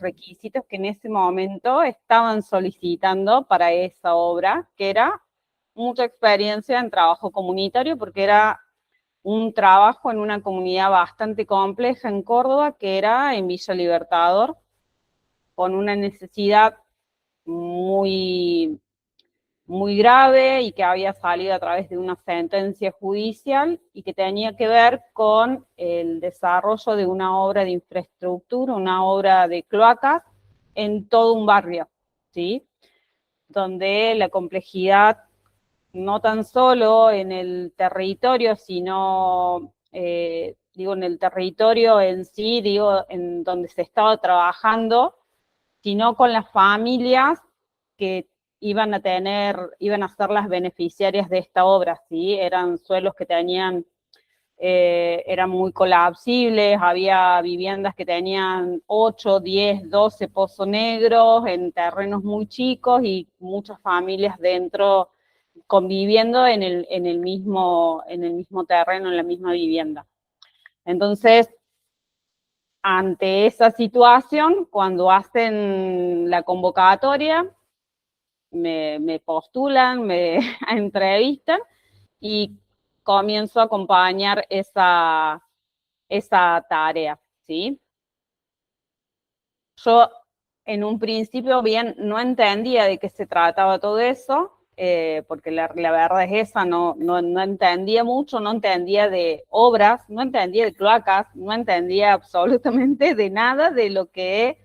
requisitos que en ese momento estaban solicitando para esa obra, que era mucha experiencia en trabajo comunitario, porque era un trabajo en una comunidad bastante compleja en Córdoba, que era en Villa Libertador, con una necesidad muy, muy grave y que había salido a través de una sentencia judicial y que tenía que ver con el desarrollo de una obra de infraestructura, una obra de cloacas en todo un barrio, ¿sí? Donde la complejidad no tan solo en el territorio, sino, digo, en el territorio en sí, digo, en donde se estaba trabajando, sino con las familias que iban a ser las beneficiarias de esta obra, ¿sí? Eran suelos que tenían, eran muy colapsibles, había viviendas que tenían 8, 10, 12 pozos negros en terrenos muy chicos y muchas familias dentro conviviendo en el mismo terreno, en la misma vivienda. Entonces, ante esa situación, cuando hacen la convocatoria, me postulan, me entrevistan y comienzo a acompañar esa tarea, ¿sí? Yo en un principio bien no entendía de qué se trataba todo eso, porque la verdad es esa, no entendía mucho, no entendía de obras, no entendía de cloacas, no entendía absolutamente de nada de lo que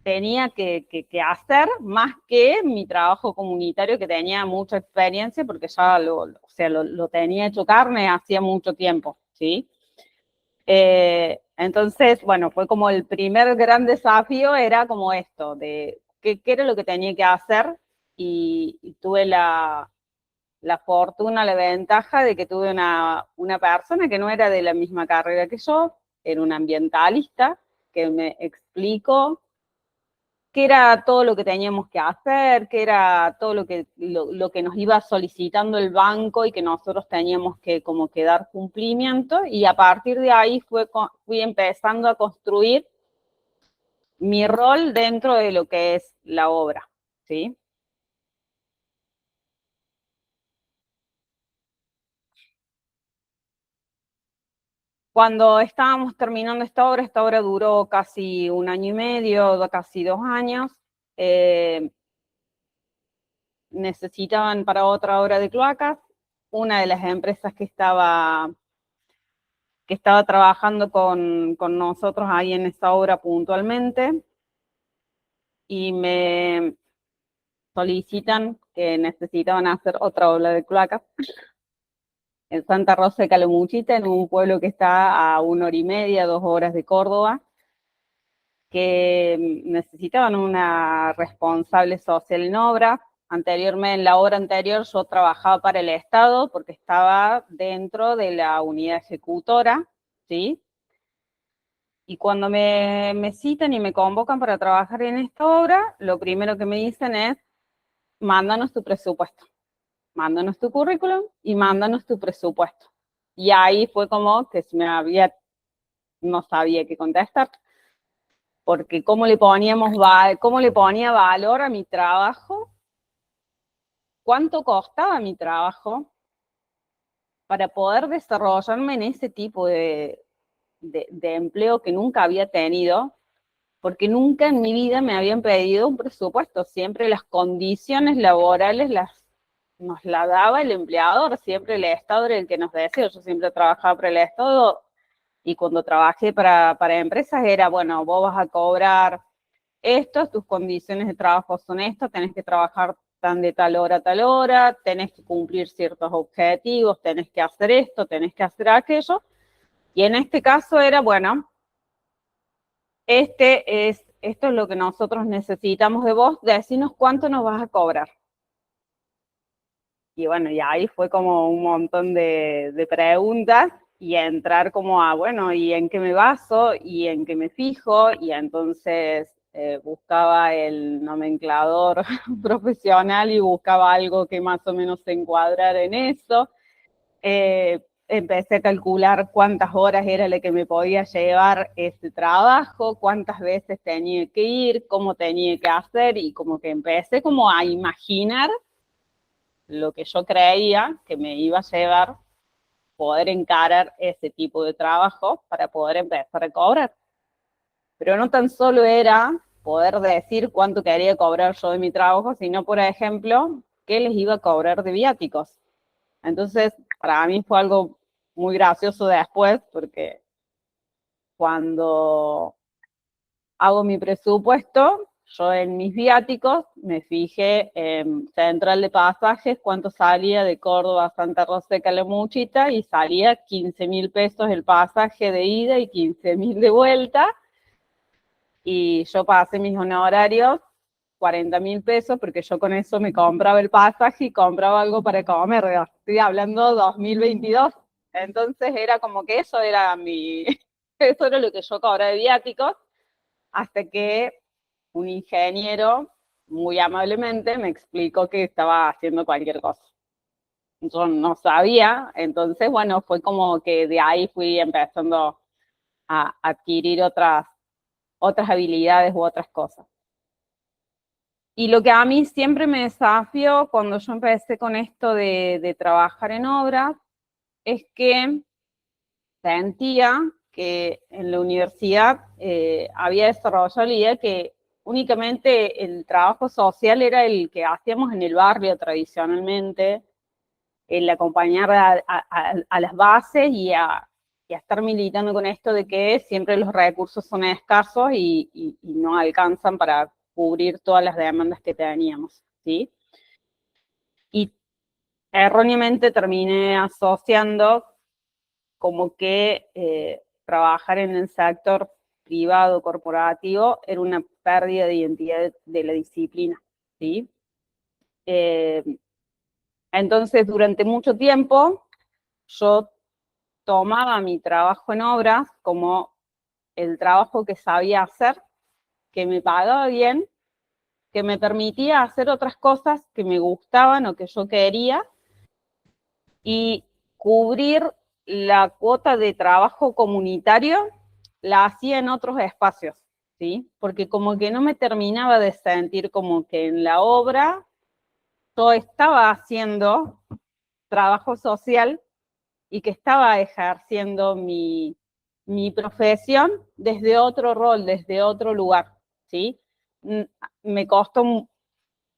tenía que hacer, más que mi trabajo comunitario, que tenía mucha experiencia, porque ya o sea, lo tenía hecho carne hacía mucho tiempo, ¿sí? Entonces, bueno, fue como el primer gran desafío, era como esto, de qué era lo que tenía que hacer, y tuve la fortuna, la ventaja de que tuve una persona que no era de la misma carrera que yo, era un ambientalista, que me explicó qué era todo lo que teníamos que hacer, qué era todo lo que nos iba solicitando el banco y que nosotros teníamos que como que dar cumplimiento, y a partir de ahí fui empezando a construir mi rol dentro de lo que es la obra, ¿sí? Cuando estábamos terminando esta obra duró casi un año y medio, casi 2 años. Necesitaban para otra obra de cloacas. Una de las empresas que estaba trabajando con nosotros ahí en esa obra puntualmente, y me solicitan que necesitaban hacer otra obra de cloacas en Santa Rosa de Calamuchita, en un pueblo que está a 1 hora y media, 2 horas de Córdoba, que necesitaban una responsable social en obra. Anteriormente, en la obra anterior, yo trabajaba para el Estado porque estaba dentro de la unidad ejecutora, ¿sí? Y cuando me citan y me convocan para trabajar en esta obra, lo primero que me dicen es, mándanos tu presupuesto, mándanos tu currículum y mándanos tu presupuesto. Y ahí fue como que no sabía qué contestar, porque cómo le ponía valor a mi trabajo, cuánto costaba mi trabajo para poder desarrollarme en ese tipo de empleo que nunca había tenido, porque nunca en mi vida me habían pedido un presupuesto, siempre las condiciones laborales nos la daba el empleador, siempre el Estado era el que nos decía. Yo siempre trabajaba para el Estado, y cuando trabajé para empresas era, bueno, vos vas a cobrar esto, tus condiciones de trabajo son estas, tenés que trabajar tan de tal hora a tal hora, tenés que cumplir ciertos objetivos, tenés que hacer esto, tenés que hacer aquello. Y en este caso era, bueno, esto es lo que nosotros necesitamos de vos, decinos cuánto nos vas a cobrar. Y bueno, y ahí fue como un montón de preguntas, y entrar como a, bueno, ¿y en qué me baso? ¿Y en qué me fijo? Y entonces buscaba el nomenclador profesional y buscaba algo que más o menos se encuadrara en eso. empecé a calcular cuántas horas era la que me podía llevar ese trabajo, cuántas veces tenía que ir, cómo tenía que hacer, y como que empecé como a imaginar lo que yo creía que me iba a llevar poder encarar ese tipo de trabajo para poder empezar a cobrar. Pero no tan solo era poder decir cuánto quería cobrar yo de mi trabajo, sino, por ejemplo, qué les iba a cobrar de viáticos. Entonces, para mí fue algo muy gracioso después, porque cuando hago mi presupuesto, yo en mis viáticos me fijé en Central de Pasajes cuánto salía de Córdoba a Santa Rosa de Calamuchita, y salía 15.000 pesos el pasaje de ida y 15.000 de vuelta, y yo pasé mis honorarios 40.000 pesos, porque yo con eso me compraba el pasaje y compraba algo para comer. Estoy hablando 2022. Entonces era como que eso era eso era lo que yo cobraba de viáticos, hasta que un ingeniero muy amablemente me explicó que estaba haciendo cualquier cosa. Yo no sabía, entonces bueno, fue como que de ahí fui empezando a adquirir otras habilidades u otras cosas. Y lo que a mí siempre me desafió cuando yo empecé con esto de trabajar en obras es que sentía que en la universidad había desarrollado la idea que únicamente el trabajo social era el que hacíamos en el barrio tradicionalmente, el acompañar a las bases y a estar militando con esto de que siempre los recursos son escasos y no alcanzan para cubrir todas las demandas que teníamos, ¿sí? Y erróneamente terminé asociando como que trabajar en el sector privado corporativo era una pérdida de identidad de la disciplina, ¿sí? Eh, entonces, durante mucho tiempo, yo tomaba mi trabajo en obras como el trabajo que sabía hacer, que me pagaba bien, que me permitía hacer otras cosas que me gustaban o que yo quería, y cubrir la cuota de trabajo comunitario la hacía en otros espacios, ¿sí? Porque como que no me terminaba de sentir como que en la obra yo estaba haciendo trabajo social y que estaba ejerciendo mi profesión desde otro rol, desde otro lugar, ¿sí? Me costó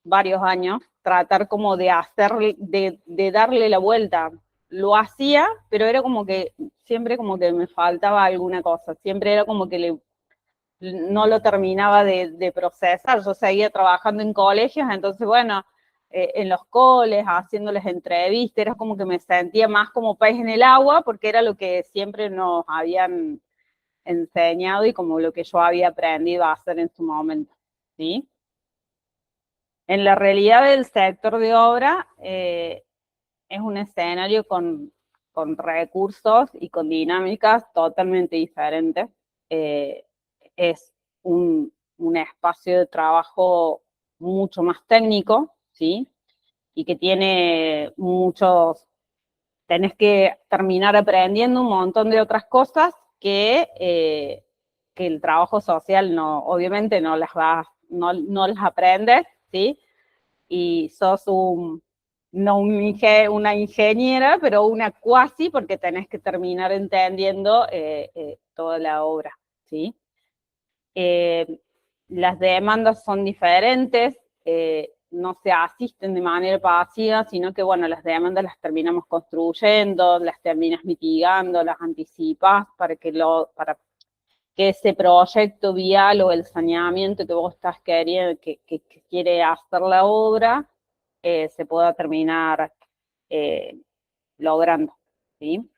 varios años tratar como de hacerle, de darle la vuelta. Lo hacía, pero era como que siempre como que me faltaba alguna cosa, siempre era como que no lo terminaba de procesar. Yo seguía trabajando en colegios, entonces bueno, en los coles, haciéndoles entrevistas, era como que me sentía más como pez en el agua, porque era lo que siempre nos habían enseñado y como lo que yo había aprendido a hacer en su momento, ¿sí? En la realidad del sector de obra, es un escenario con recursos y con dinámicas totalmente diferentes. Eh, es un espacio de trabajo mucho más técnico, ¿sí? Y que tiene tenés que terminar aprendiendo un montón de otras cosas que el trabajo social no, obviamente no las aprendes, ¿sí? Y sos no una ingeniera, pero una cuasi, porque tenés que terminar entendiendo toda la obra, ¿sí? Eh, las demandas son diferentes, no se asisten de manera pasiva, sino que, bueno, las demandas las terminamos construyendo, las terminas mitigando, las anticipas para que ese proyecto vial o el saneamiento que vos estás queriendo, que quiere hacer la obra, se pueda terminar eh, logrando, ¿sí?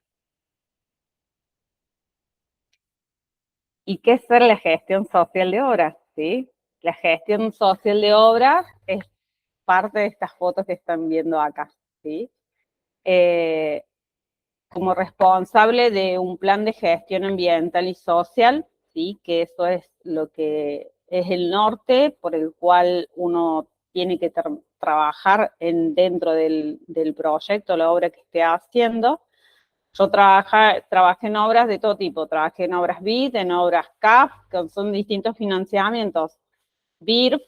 ¿Y qué es ser la gestión social de obras? ¿Sí? La gestión social de obras es parte de estas fotos que están viendo acá, ¿sí? Eh, como responsable de un plan de gestión ambiental y social, ¿sí? Que eso es lo que es el norte por el cual uno tiene que trabajar dentro del proyecto, la obra que esté haciendo. Yo trabajé en obras de todo tipo, trabajé en obras BID, en obras CAF, que son distintos financiamientos. BIRF,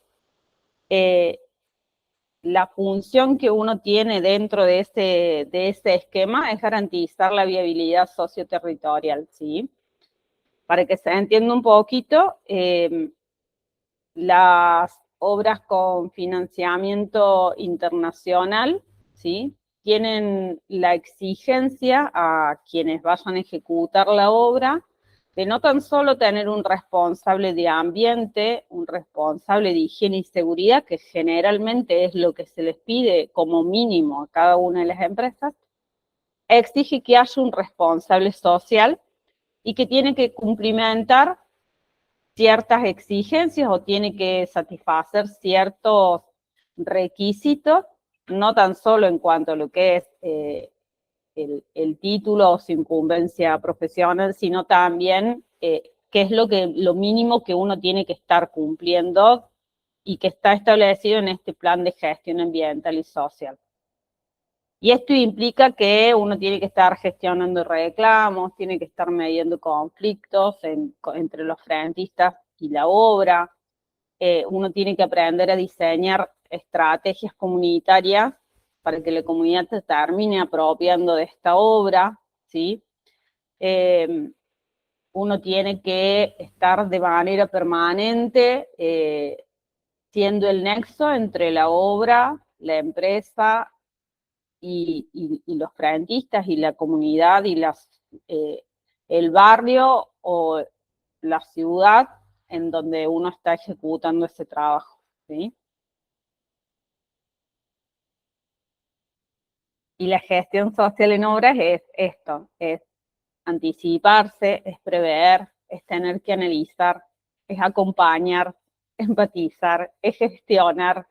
la función que uno tiene dentro de ese esquema es garantizar la viabilidad socioterritorial, ¿sí? Para que se entienda un poquito, las obras con financiamiento internacional, ¿sí? Tienen la exigencia a quienes vayan a ejecutar la obra de no tan solo tener un responsable de ambiente, un responsable de higiene y seguridad, que generalmente es lo que se les pide como mínimo a cada una de las empresas, exige que haya un responsable social y que tiene que cumplimentar ciertas exigencias o tiene que satisfacer ciertos requisitos, no tan solo en cuanto a lo que es el título o su incumbencia profesional, sino también qué es lo mínimo que uno tiene que estar cumpliendo y que está establecido en este plan de gestión ambiental y social. Y esto implica que uno tiene que estar gestionando reclamos, tiene que estar midiendo conflictos entre los frentistas y la obra, uno tiene que aprender a diseñar estrategias comunitarias para que la comunidad se termine apropiando de esta obra, ¿sí? Uno tiene que estar de manera permanente siendo el nexo entre la obra, la empresa y los frentistas y la comunidad y el barrio o la ciudad en donde uno está ejecutando ese trabajo, ¿sí? Y la gestión social en obras es esto, es anticiparse, es prever, es tener que analizar, es acompañar, empatizar, es gestionar,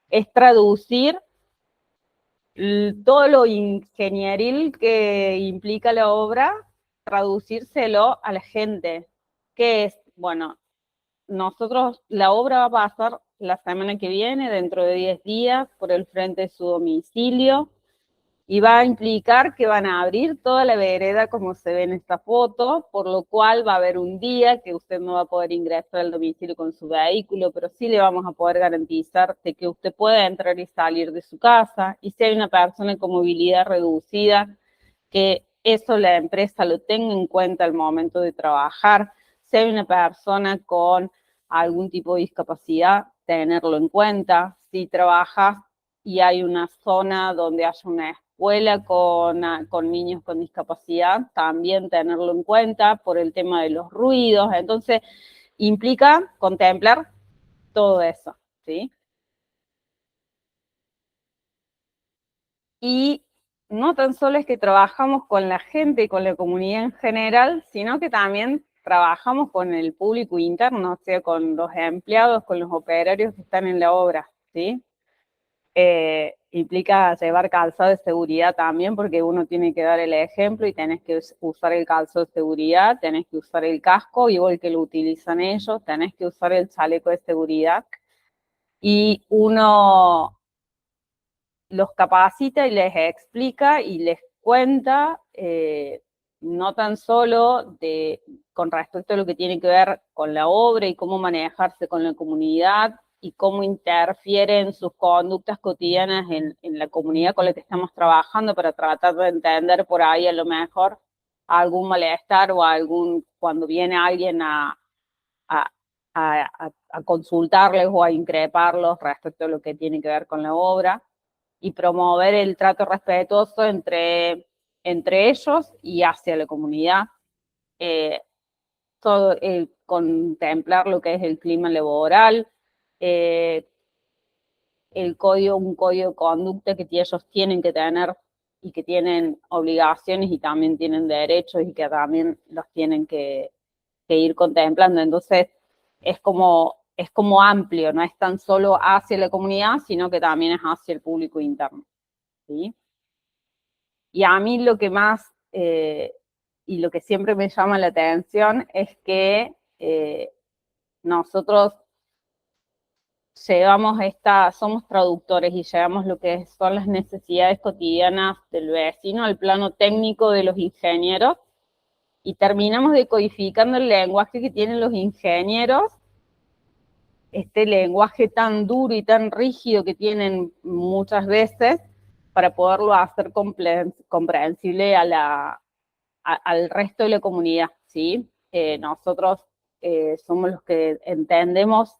es traducir todo lo ingenieril que implica la obra, traducírselo a la gente. ¿Qué es? Bueno, nosotros, la obra va a pasar la semana que viene, dentro de 10 días, por el frente de su domicilio, y va a implicar que van a abrir toda la vereda como se ve en esta foto, por lo cual va a haber un día que usted no va a poder ingresar al domicilio con su vehículo, pero sí le vamos a poder garantizar de que usted pueda entrar y salir de su casa, y si hay una persona con movilidad reducida, que eso la empresa lo tenga en cuenta al momento de trabajar. Si hay una persona con algún tipo de discapacidad, tenerlo en cuenta. Si trabajas y hay una zona donde haya una escuela con niños con discapacidad, también tenerlo en cuenta por el tema de los ruidos. Entonces, implica contemplar todo eso, ¿sí? Y no tan solo es que trabajamos con la gente y con la comunidad en general, sino que también trabajamos con el público interno, o sea, con los empleados, con los operarios que están en la obra, ¿sí? Implica llevar calzado de seguridad también, porque uno tiene que dar el ejemplo y tenés que usar el calzado de seguridad, tenés que usar el casco, igual que lo utilizan ellos, tenés que usar el chaleco de seguridad, y uno los capacita y les explica y les cuenta, no tan solo con respecto a lo que tiene que ver con la obra y cómo manejarse con la comunidad y cómo interfieren sus conductas cotidianas en la comunidad con la que estamos trabajando, para tratar de entender por ahí a lo mejor algún malestar o cuando viene alguien a, a consultarles o a increparlos respecto a lo que tiene que ver con la obra, y promover el trato respetuoso entre ellos y hacia la comunidad. Eh, todo contemplar lo que es el clima laboral, eh, un código de conducta que ellos tienen que tener y que tienen obligaciones y también tienen derechos y que también los tienen que ir contemplando. Entonces, es como amplio, no es tan solo hacia la comunidad, sino que también es hacia el público interno, ¿sí? Y a mí lo que más, y lo que siempre me llama la atención es que nosotros llevamos somos traductores y llevamos lo que son las necesidades cotidianas del vecino al plano técnico de los ingenieros y terminamos decodificando el lenguaje que tienen los ingenieros, este lenguaje tan duro y tan rígido que tienen muchas veces para poderlo hacer comprensible al resto de la comunidad, ¿sí? Nosotros somos los que entendemos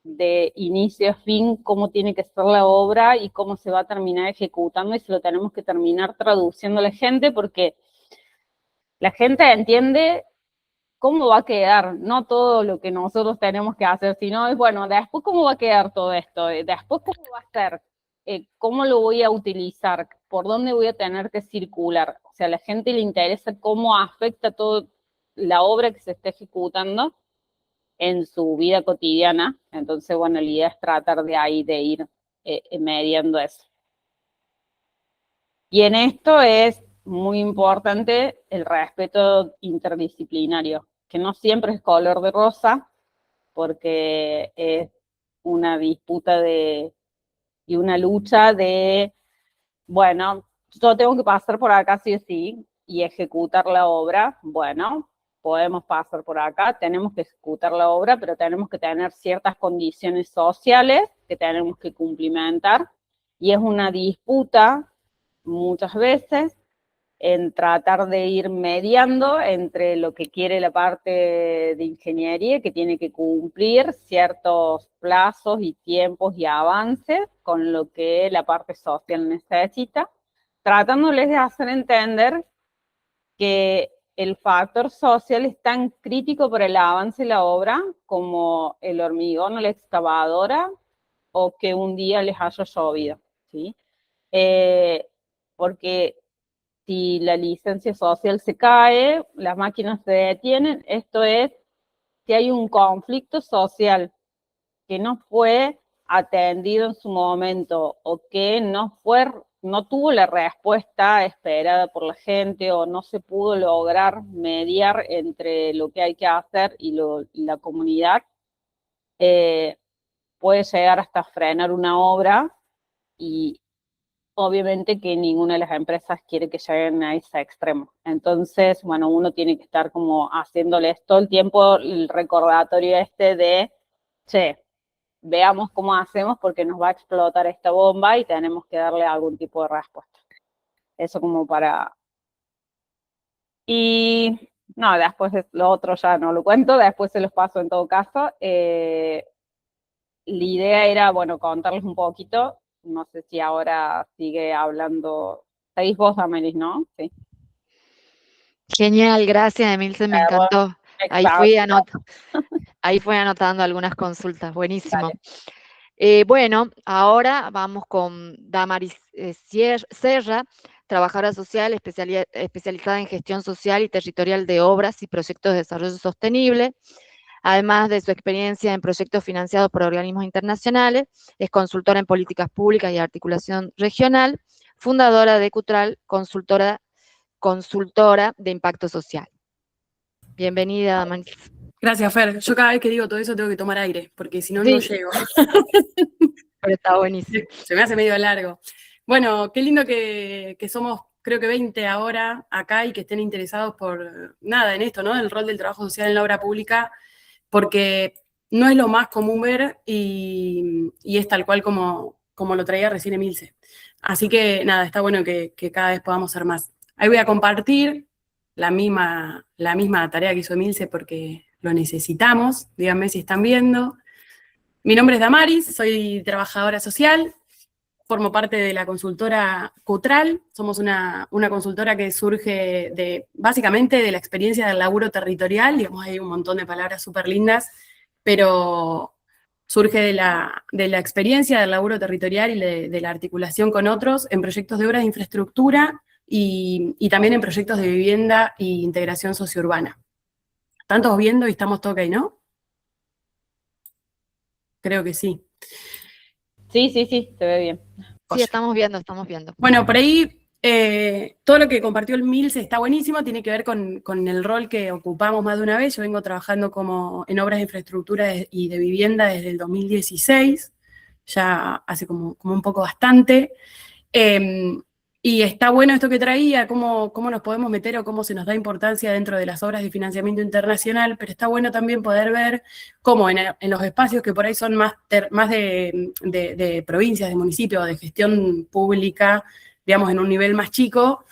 de inicio a fin cómo tiene que ser la obra y cómo se va a terminar ejecutando y se lo tenemos que terminar traduciendo a la gente porque la gente entiende cómo va a quedar, no todo lo que nosotros tenemos que hacer, sino es, bueno, después cómo va a quedar todo esto, después cómo va a ser, cómo lo voy a utilizar, por dónde voy a tener que circular. O sea, a la gente le interesa cómo afecta toda la obra que se está ejecutando en su vida cotidiana. Entonces, bueno, la idea es tratar de ahí de ir mediando eso. Y en esto es muy importante el respeto interdisciplinario, que no siempre es color de rosa, porque es una disputa y una lucha de, bueno, yo tengo que pasar por acá sí o sí y ejecutar la obra. Bueno, podemos pasar por acá, tenemos que ejecutar la obra, pero tenemos que tener ciertas condiciones sociales que tenemos que cumplimentar, y es una disputa muchas veces en tratar de ir mediando entre lo que quiere la parte de ingeniería, que tiene que cumplir ciertos plazos y tiempos y avances con lo que la parte social necesita, tratándoles de hacer entender que el factor social es tan crítico para el avance de la obra como el hormigón o la excavadora o que un día les haya llovido, ¿sí? Porque si la licencia social se cae, las máquinas se detienen, esto es si hay un conflicto social que no fue atendido en su momento o que no tuvo la respuesta esperada por la gente o no se pudo lograr mediar entre lo que hay que hacer y la comunidad, puede llegar hasta frenar una obra y obviamente que ninguna de las empresas quiere que lleguen a ese extremo. Entonces, bueno, uno tiene que estar como haciéndoles todo el tiempo el recordatorio de, che, veamos cómo hacemos porque nos va a explotar esta bomba y tenemos que darle algún tipo de respuesta. Eso como para... Y no, después lo otro ya no lo cuento, después se los paso en todo caso. La idea era, bueno, contarles un poquito, no sé si ahora sigue hablando, seguís vos, Amelis, ¿no? Sí. Genial, gracias, Emilce, me encantó. Ahí fui anotando algunas consultas, buenísimo. Bueno, ahora vamos con Damaris Serra, trabajadora social especializada en gestión social y territorial de obras y proyectos de desarrollo sostenible. Además de su experiencia en proyectos financiados por organismos internacionales, es consultora en políticas públicas y articulación regional, fundadora de Cutral, consultora de impacto social. Bienvenida, Damaris. Gracias, Fer. Yo cada vez que digo todo eso tengo que tomar aire, porque si no, Sí. no llego. Pero está buenísimo. Se me hace medio largo. Bueno, qué lindo que somos, creo que 20 ahora acá y que estén interesados por nada en esto, ¿no? El rol del trabajo social en la obra pública, porque no es lo más común ver y es tal cual como lo traía recién Emilce. Así que nada, está bueno que cada vez podamos ser más. Ahí voy a compartir la misma tarea que hizo Emilce porque lo necesitamos. Díganme si están viendo. Mi nombre es Damaris, soy trabajadora social, formo parte de la consultora Cutral. Somos una consultora que surge básicamente de la experiencia del laburo territorial. Digamos, hay un montón de palabras súper lindas, pero surge de la experiencia del laburo territorial y de la articulación con otros en proyectos de obras de infraestructura y también en proyectos de vivienda e integración sociourbana. ¿Están todos viendo y estamos todos ok, no? Creo que sí. Sí, se ve bien. Sí, estamos viendo. Bueno, por ahí todo lo que compartió el Milce está buenísimo, tiene que ver con el rol que ocupamos más de una vez. Yo vengo trabajando en obras de infraestructura y de vivienda desde el 2016. ya hace como un poco bastante. Y está bueno esto que traía, cómo nos podemos meter o cómo se nos da importancia dentro de las obras de financiamiento internacional, pero está bueno también poder ver cómo en los espacios que por ahí son más de provincias, de municipios, de gestión pública, digamos, en un nivel más chico,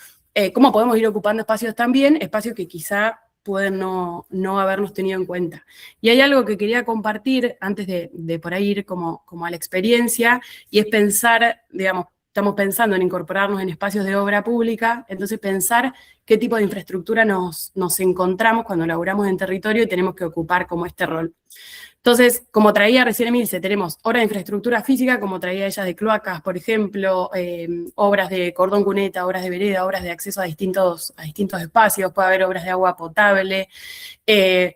cómo podemos ir ocupando espacios también, espacios que quizá pueden no habernos tenido en cuenta. Y hay algo que quería compartir antes de por ahí ir como a la experiencia, y es pensar, digamos, estamos pensando en incorporarnos en espacios de obra pública, entonces pensar qué tipo de infraestructura nos encontramos cuando laburamos en territorio y tenemos que ocupar como este rol. Entonces, como traía recién Emilce, tenemos obras de infraestructura física, como traía ella de cloacas, por ejemplo, obras de cordón cuneta, obras de vereda, obras de acceso a distintos espacios, puede haber obras de agua potable,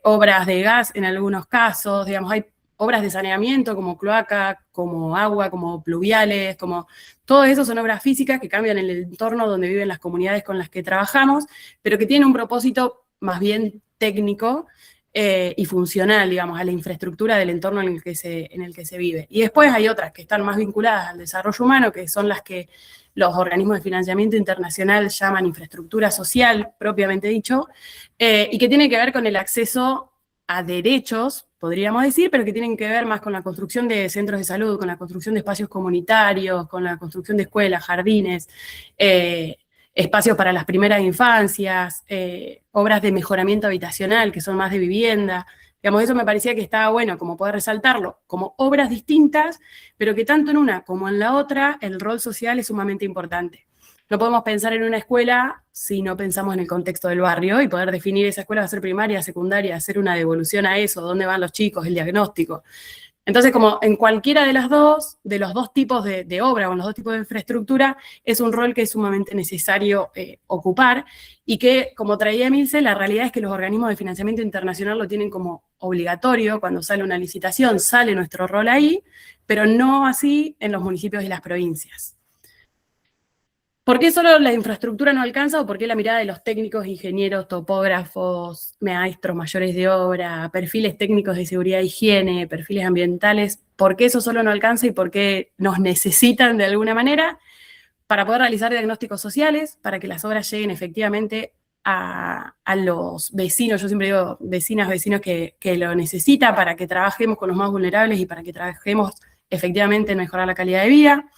obras de gas en algunos casos, digamos, hay obras de saneamiento como cloaca, como agua, como pluviales, como todo eso son obras físicas que cambian el entorno donde viven las comunidades con las que trabajamos, pero que tienen un propósito más bien técnico y funcional, digamos, a la infraestructura del entorno en el que se vive. Y después hay otras que están más vinculadas al desarrollo humano, que son las que los organismos de financiamiento internacional llaman infraestructura social, propiamente dicho, y que tiene que ver con el acceso a derechos, podríamos decir, pero que tienen que ver más con la construcción de centros de salud, con la construcción de espacios comunitarios, con la construcción de escuelas, jardines, espacios para las primeras infancias, obras de mejoramiento habitacional, que son más de vivienda. Digamos, eso me parecía que estaba bueno, como poder resaltarlo, como obras distintas, pero que tanto en una como en la otra, el rol social es sumamente importante. No podemos pensar en una escuela si no pensamos en el contexto del barrio y poder definir esa escuela va a ser primaria, secundaria, hacer una devolución a eso, dónde van los chicos, el diagnóstico. Entonces, como en cualquiera de los dos tipos de obra o en los dos tipos de infraestructura, es un rol que es sumamente necesario ocupar y que, como traía Emilce, la realidad es que los organismos de financiamiento internacional lo tienen como obligatorio. Cuando sale una licitación, sale nuestro rol ahí, pero no así en los municipios y las provincias. ¿Por qué solo la infraestructura no alcanza o por qué la mirada de los técnicos, ingenieros, topógrafos, maestros mayores de obra, perfiles técnicos de seguridad e higiene, perfiles ambientales, por qué eso solo no alcanza y por qué nos necesitan de alguna manera para poder realizar diagnósticos sociales, para que las obras lleguen efectivamente a los vecinos, yo siempre digo vecinas, vecinos que lo necesitan, para que trabajemos con los más vulnerables y para que trabajemos efectivamente en mejorar la calidad de vida?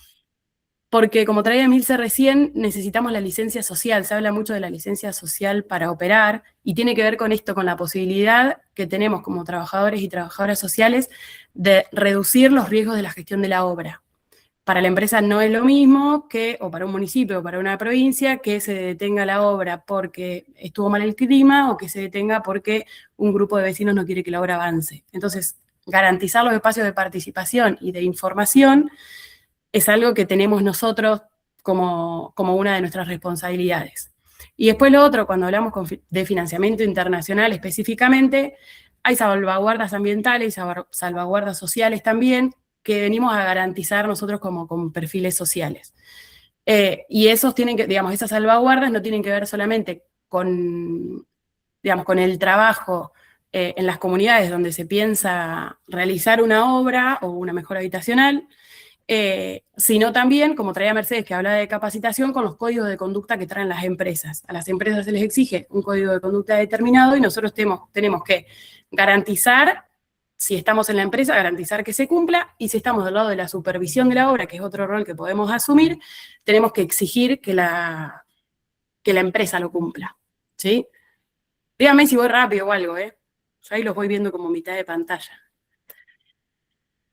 Porque, como traía Emilce recién, necesitamos la licencia social. Se habla mucho de la licencia social para operar, y tiene que ver con esto, con la posibilidad que tenemos como trabajadores y trabajadoras sociales de reducir los riesgos de la gestión de la obra. Para la empresa no es lo mismo que, o para un municipio o para una provincia, que se detenga la obra porque estuvo mal el clima o que se detenga porque un grupo de vecinos no quiere que la obra avance. Entonces, garantizar los espacios de participación y de información es algo que tenemos nosotros como una de nuestras responsabilidades. Y después lo otro, cuando hablamos de financiamiento internacional específicamente, hay salvaguardas ambientales y salvaguardas sociales también, que venimos a garantizar nosotros como con perfiles sociales. Y esos tienen que, digamos, esas salvaguardas no tienen que ver solamente con, digamos, con el trabajo en las comunidades donde se piensa realizar una obra o una mejora habitacional, sino también, como traía Mercedes, que habla de capacitación, con los códigos de conducta que traen las empresas. A las empresas se les exige un código de conducta determinado y nosotros tenemos que garantizar, si estamos en la empresa, garantizar que se cumpla, y si estamos del lado de la supervisión de la obra, que es otro rol que podemos asumir, tenemos que exigir que la empresa lo cumpla, ¿sí? Díganme si voy rápido o algo, Yo ahí los voy viendo como mitad de pantalla.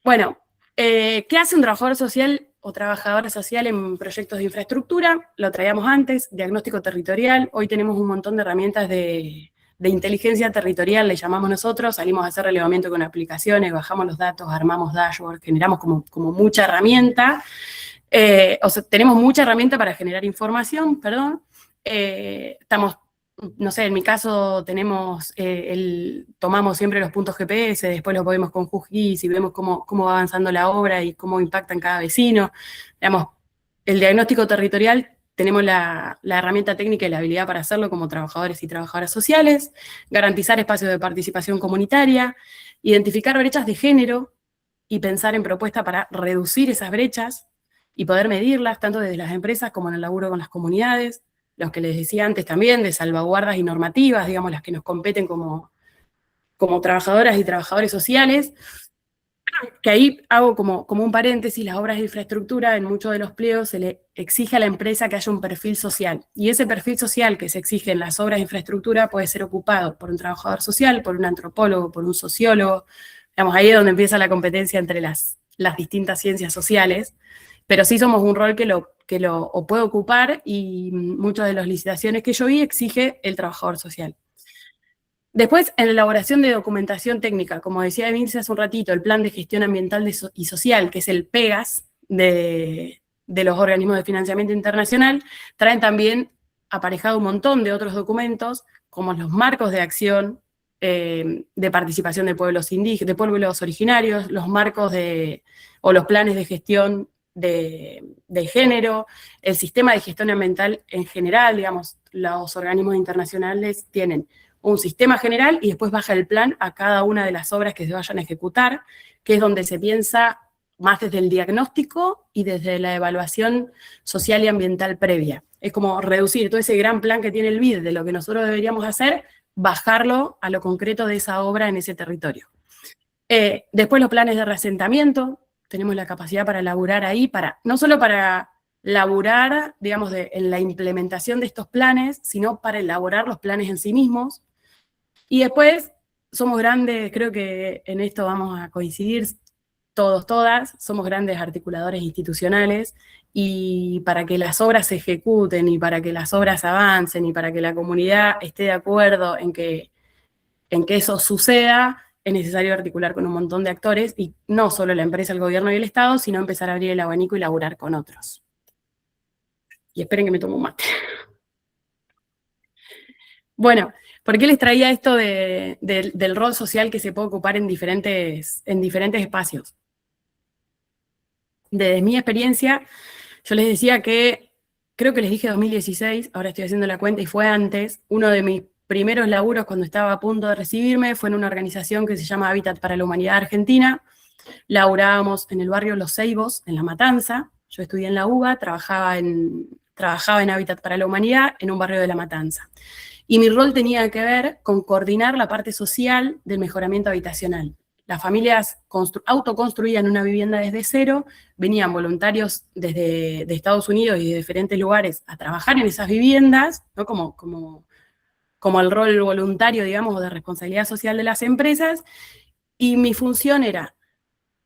Bueno, ¿qué hace un trabajador social o trabajadora social en proyectos de infraestructura? Lo traíamos antes, diagnóstico territorial. Hoy tenemos un montón de herramientas de inteligencia territorial, le llamamos nosotros. Salimos a hacer relevamiento con aplicaciones, bajamos los datos, armamos dashboards, generamos como mucha herramienta. O sea, tenemos mucha herramienta para generar información, perdón. Estamos, no sé, en mi caso tomamos siempre los puntos GPS, después los podemos con QGIS y vemos cómo va avanzando la obra y cómo impacta en cada vecino. Digamos, el diagnóstico territorial, tenemos la herramienta técnica y la habilidad para hacerlo como trabajadores y trabajadoras sociales, garantizar espacios de participación comunitaria, identificar brechas de género, y pensar en propuestas para reducir esas brechas y poder medirlas, tanto desde las empresas como en el laburo con las comunidades, los que les decía antes también, de salvaguardas y normativas, digamos, las que nos competen como trabajadoras y trabajadores sociales, que ahí hago como un paréntesis, las obras de infraestructura, en muchos de los pliegos se le exige a la empresa que haya un perfil social, y ese perfil social que se exige en las obras de infraestructura puede ser ocupado por un trabajador social, por un antropólogo, por un sociólogo, digamos, ahí es donde empieza la competencia entre las distintas ciencias sociales, pero sí somos un rol que lo puede ocupar, y muchas de las licitaciones que yo vi exige el trabajador social. Después, en la elaboración de documentación técnica, como decía Emilce hace un ratito, el Plan de Gestión Ambiental y Social, que es el PEGAS de los organismos de financiamiento internacional, traen también aparejado un montón de otros documentos, como los marcos de acción de participación de pueblos indígenas, de pueblos originarios, los marcos o los planes de gestión de género, el sistema de gestión ambiental en general, digamos, los organismos internacionales tienen un sistema general y después baja el plan a cada una de las obras que se vayan a ejecutar, que es donde se piensa más desde el diagnóstico y desde la evaluación social y ambiental previa. Es como reducir todo ese gran plan que tiene el BID de lo que nosotros deberíamos hacer, bajarlo a lo concreto de esa obra en ese territorio. Después los planes de reasentamiento, tenemos la capacidad para laburar ahí, no solo para laburar, digamos, en la implementación de estos planes, sino para elaborar los planes en sí mismos. Y después somos grandes, creo que en esto vamos a coincidir todos, todas, somos grandes articuladores institucionales, y para que las obras se ejecuten, y para que las obras avancen, y para que la comunidad esté de acuerdo en que eso suceda, es necesario articular con un montón de actores, y no solo la empresa, el gobierno y el Estado, sino empezar a abrir el abanico y laburar con otros. Y esperen que me tomo un mate. Bueno, ¿por qué les traía esto del rol social que se puede ocupar en diferentes espacios? Desde mi experiencia, yo les decía que, creo que les dije 2016, ahora estoy haciendo la cuenta y fue antes, uno de mis primeros laburos cuando estaba a punto de recibirme fue en una organización que se llama Hábitat para la Humanidad Argentina. Laburábamos en el barrio Los Ceibos, en La Matanza. Yo estudié en la UBA, trabajaba en Hábitat para la Humanidad en un barrio de La Matanza. Y mi rol tenía que ver con coordinar la parte social del mejoramiento habitacional. Las familias autoconstruían una vivienda desde cero, venían voluntarios de Estados Unidos y de diferentes lugares a trabajar en esas viviendas, ¿no? como el rol voluntario, digamos, o de responsabilidad social de las empresas, y mi función era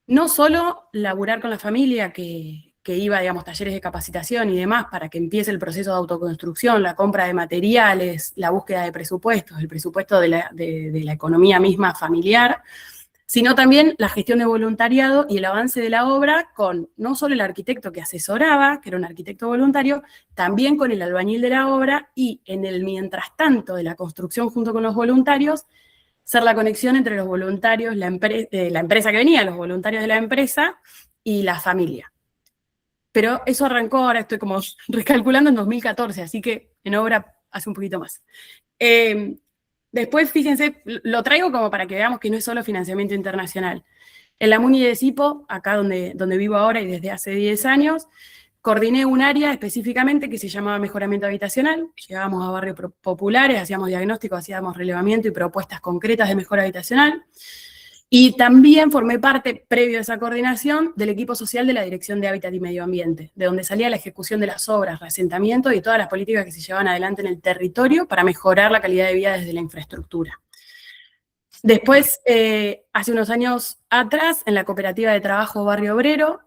no solo laburar con la familia, que iba, digamos, talleres de capacitación y demás para que empiece el proceso de autoconstrucción, la compra de materiales, la búsqueda de presupuestos, el presupuesto de la economía misma familiar, sino también la gestión de voluntariado y el avance de la obra con no solo el arquitecto que asesoraba, que era un arquitecto voluntario, también con el albañil de la obra, y en el mientras tanto de la construcción junto con los voluntarios, ser la conexión entre los voluntarios, la empresa que venía, los voluntarios de la empresa y la familia. Pero eso arrancó, ahora estoy como recalculando, en 2014, así que en obra hace un poquito más. Después, fíjense, lo traigo como para que veamos que no es solo financiamiento internacional. En la MUNI de Sipo, acá donde vivo ahora y desde hace 10 años, coordiné un área específicamente que se llamaba mejoramiento habitacional. Llegábamos a barrios populares, hacíamos diagnóstico, hacíamos relevamiento y propuestas concretas de mejora habitacional. Y también formé parte, previo a esa coordinación, del equipo social de la Dirección de Hábitat y Medio Ambiente, de donde salía la ejecución de las obras, reasentamiento y todas las políticas que se llevaban adelante en el territorio para mejorar la calidad de vida desde la infraestructura. Después, hace unos años atrás, en la cooperativa de trabajo Barrio Obrero,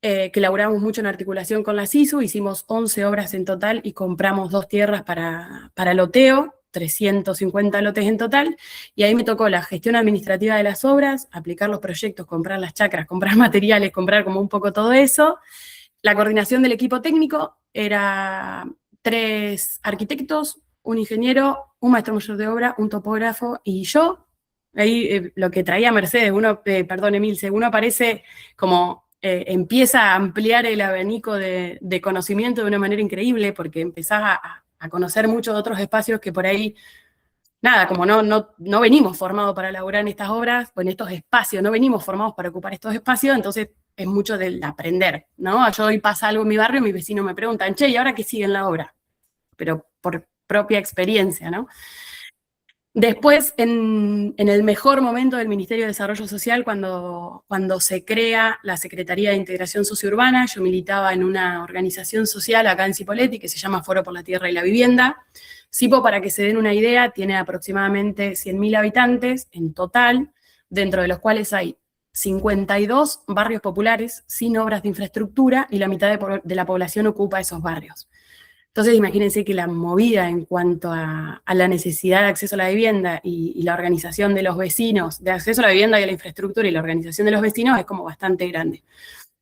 que laburamos mucho en articulación con la SISU, hicimos 11 obras en total y compramos 2 tierras para loteo, 350 lotes en total, y ahí me tocó la gestión administrativa de las obras, aplicar los proyectos, comprar las chacras, comprar materiales, comprar como un poco todo eso. La coordinación del equipo técnico era 3 arquitectos, un ingeniero, un maestro mayor de obra, un topógrafo y yo. Ahí lo que traía Mercedes, Emilce, uno aparece como empieza a ampliar el abanico de conocimiento de una manera increíble, porque empezás a conocer muchos otros espacios que por ahí nada, como no venimos formados para laburar en estas obras o en estos espacios, no venimos formados para ocupar estos espacios, entonces es mucho del aprender, ¿no? Yo hoy pasa algo en mi barrio y mis vecinos me preguntan, che, ¿y ahora qué sigue en la obra? Pero por propia experiencia, ¿no? Después, en el mejor momento del Ministerio de Desarrollo Social, cuando se crea la Secretaría de Integración Sociourbana, yo militaba en una organización social acá en Cipolletti que se llama Foro por la Tierra y la Vivienda. Cipo, para que se den una idea, tiene aproximadamente 100.000 habitantes en total, dentro de los cuales hay 52 barrios populares sin obras de infraestructura y la mitad de la población ocupa esos barrios. Entonces, imagínense que la movida en cuanto a la necesidad de acceso a la vivienda y la organización de los vecinos, de acceso a la vivienda y a la infraestructura y la organización de los vecinos es como bastante grande.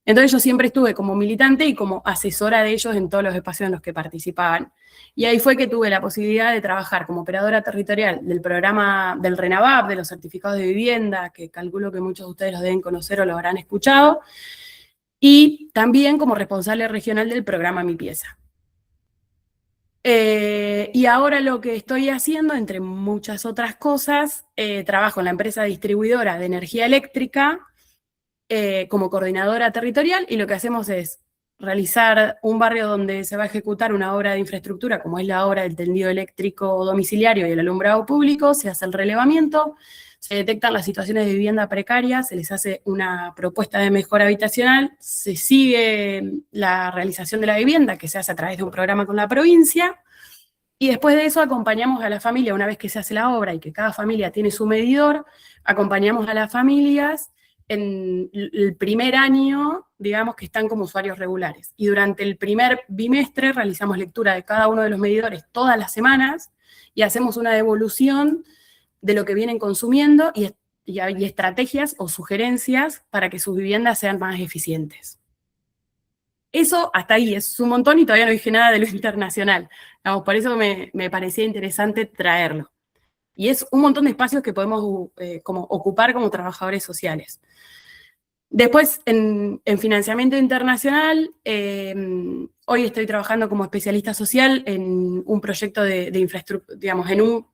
Entonces yo siempre estuve como militante y como asesora de ellos en todos los espacios en los que participaban. Y ahí fue que tuve la posibilidad de trabajar como operadora territorial del programa del RENAVAP, de los certificados de vivienda, que calculo que muchos de ustedes los deben conocer o lo habrán escuchado, y también como responsable regional del programa Mi Pieza. Y ahora lo que estoy haciendo, entre muchas otras cosas, trabajo en la empresa distribuidora de energía eléctrica como coordinadora territorial, y lo que hacemos es realizar un barrio donde se va a ejecutar una obra de infraestructura, como es la obra del tendido eléctrico domiciliario y el alumbrado público, se hace el relevamiento, se detectan las situaciones de vivienda precaria, se les hace una propuesta de mejora habitacional, se sigue la realización de la vivienda, que se hace a través de un programa con la provincia, y después de eso acompañamos a la familia, una vez que se hace la obra y que cada familia tiene su medidor, acompañamos a las familias en el primer año, digamos, que están como usuarios regulares. Y durante el primer bimestre realizamos lectura de cada uno de los medidores todas las semanas y hacemos una devolución de lo que vienen consumiendo y estrategias o sugerencias para que sus viviendas sean más eficientes. Eso hasta ahí es un montón y todavía no dije nada de lo internacional. Digamos, por eso me parecía interesante traerlo. Y es un montón de espacios que podemos como ocupar como trabajadores sociales. Después, en financiamiento internacional, hoy estoy trabajando como especialista social en un proyecto de infraestructura, digamos, en un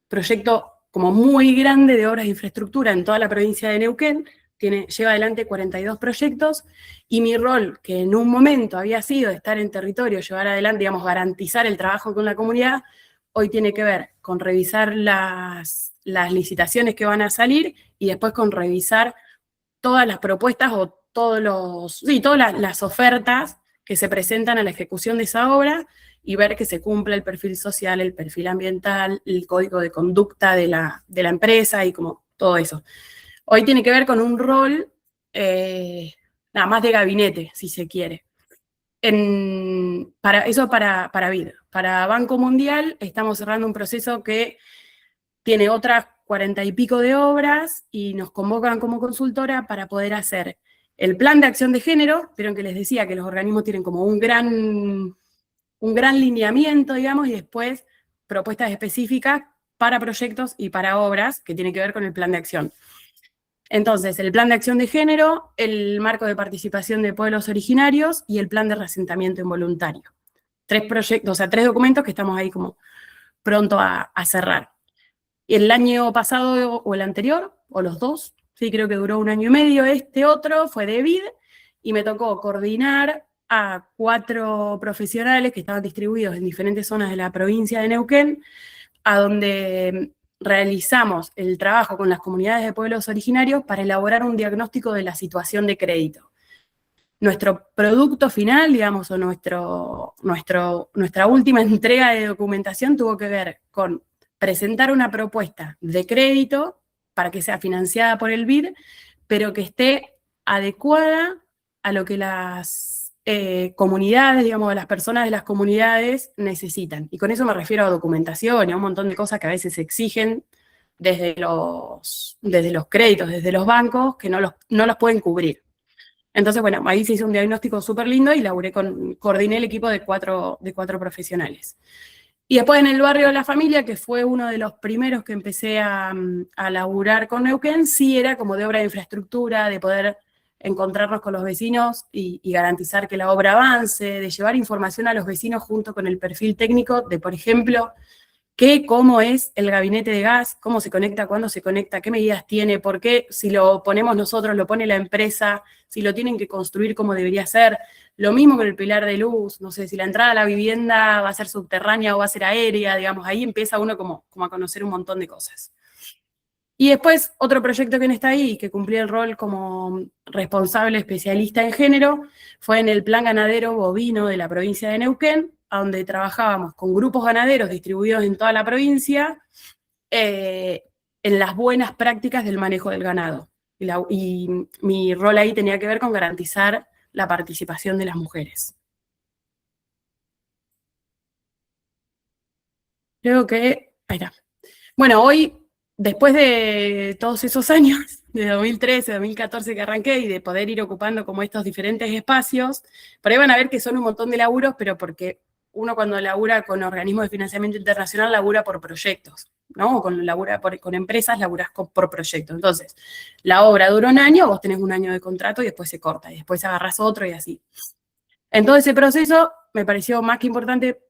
proyecto como muy grande de obras de infraestructura en toda la provincia de Neuquén. Lleva adelante 42 proyectos, y mi rol, que en un momento había sido estar en territorio, llevar adelante, digamos, garantizar el trabajo con la comunidad, hoy tiene que ver con revisar las licitaciones que van a salir y después con revisar todas las propuestas o todas las ofertas que se presentan a la ejecución de esa obra y ver que se cumpla el perfil social, el perfil ambiental, el código de conducta de la empresa y como todo eso. Hoy tiene que ver con un rol nada más de gabinete, si se quiere. Para BID. Para Banco Mundial estamos cerrando un proceso que tiene otras 40 y pico de obras y nos convocan como consultora para poder hacer el plan de acción de género. Vieron que les decía que los organismos tienen como un gran lineamiento, digamos, y después propuestas específicas para proyectos y para obras que tienen que ver con el plan de acción. Entonces, el plan de acción de género, el marco de participación de pueblos originarios y el plan de reasentamiento involuntario. 3 proyectos, o sea, 3 documentos que estamos ahí como pronto a cerrar. El año pasado o el anterior, o los dos, sí, creo que duró 1 año y medio, este otro fue de BID, y me tocó coordinar a 4 profesionales que estaban distribuidos en diferentes zonas de la provincia de Neuquén, a donde realizamos el trabajo con las comunidades de pueblos originarios para elaborar un diagnóstico de la situación de crédito. Nuestro producto final, digamos, o nuestra última entrega de documentación tuvo que ver con presentar una propuesta de crédito para que sea financiada por el BID, pero que esté adecuada a lo que las comunidades, digamos, las personas de las comunidades necesitan. Y con eso me refiero a documentación y a un montón de cosas que a veces se exigen desde los créditos, desde los bancos, que no los pueden cubrir. Entonces, bueno, ahí se hizo un diagnóstico súper lindo y coordiné el equipo de cuatro profesionales. Y después en el barrio de la familia, que fue uno de los primeros que empecé a laburar con Neuquén, sí era como de obra de infraestructura, de poder encontrarnos con los vecinos y garantizar que la obra avance, de llevar información a los vecinos junto con el perfil técnico de, por ejemplo, cómo es el gabinete de gas, cómo se conecta, cuándo se conecta, qué medidas tiene, por qué si lo ponemos nosotros, lo pone la empresa, si lo tienen que construir como debería ser. Lo mismo con el pilar de luz, no sé, si la entrada a la vivienda va a ser subterránea o va a ser aérea, digamos, ahí empieza uno como a conocer un montón de cosas. Y después, otro proyecto que no está ahí, que cumplí el rol como responsable especialista en género, fue en el Plan Ganadero Bovino de la provincia de Neuquén, a donde trabajábamos con grupos ganaderos distribuidos en toda la provincia, en las buenas prácticas del manejo del ganado. Y mi rol ahí tenía que ver con garantizar la participación de las mujeres. Creo que, ahí está. Bueno, hoy, después de todos esos años, de 2013, 2014 que arranqué, y de poder ir ocupando como estos diferentes espacios, por ahí van a ver que son un montón de laburos, pero porque uno cuando labura con organismos de financiamiento internacional labura por proyectos, ¿no? O con empresas laburas por proyectos. Entonces, la obra dura un año, vos tenés un año de contrato y después se corta, y después agarrás otro y así. En todo ese proceso me pareció más que importante,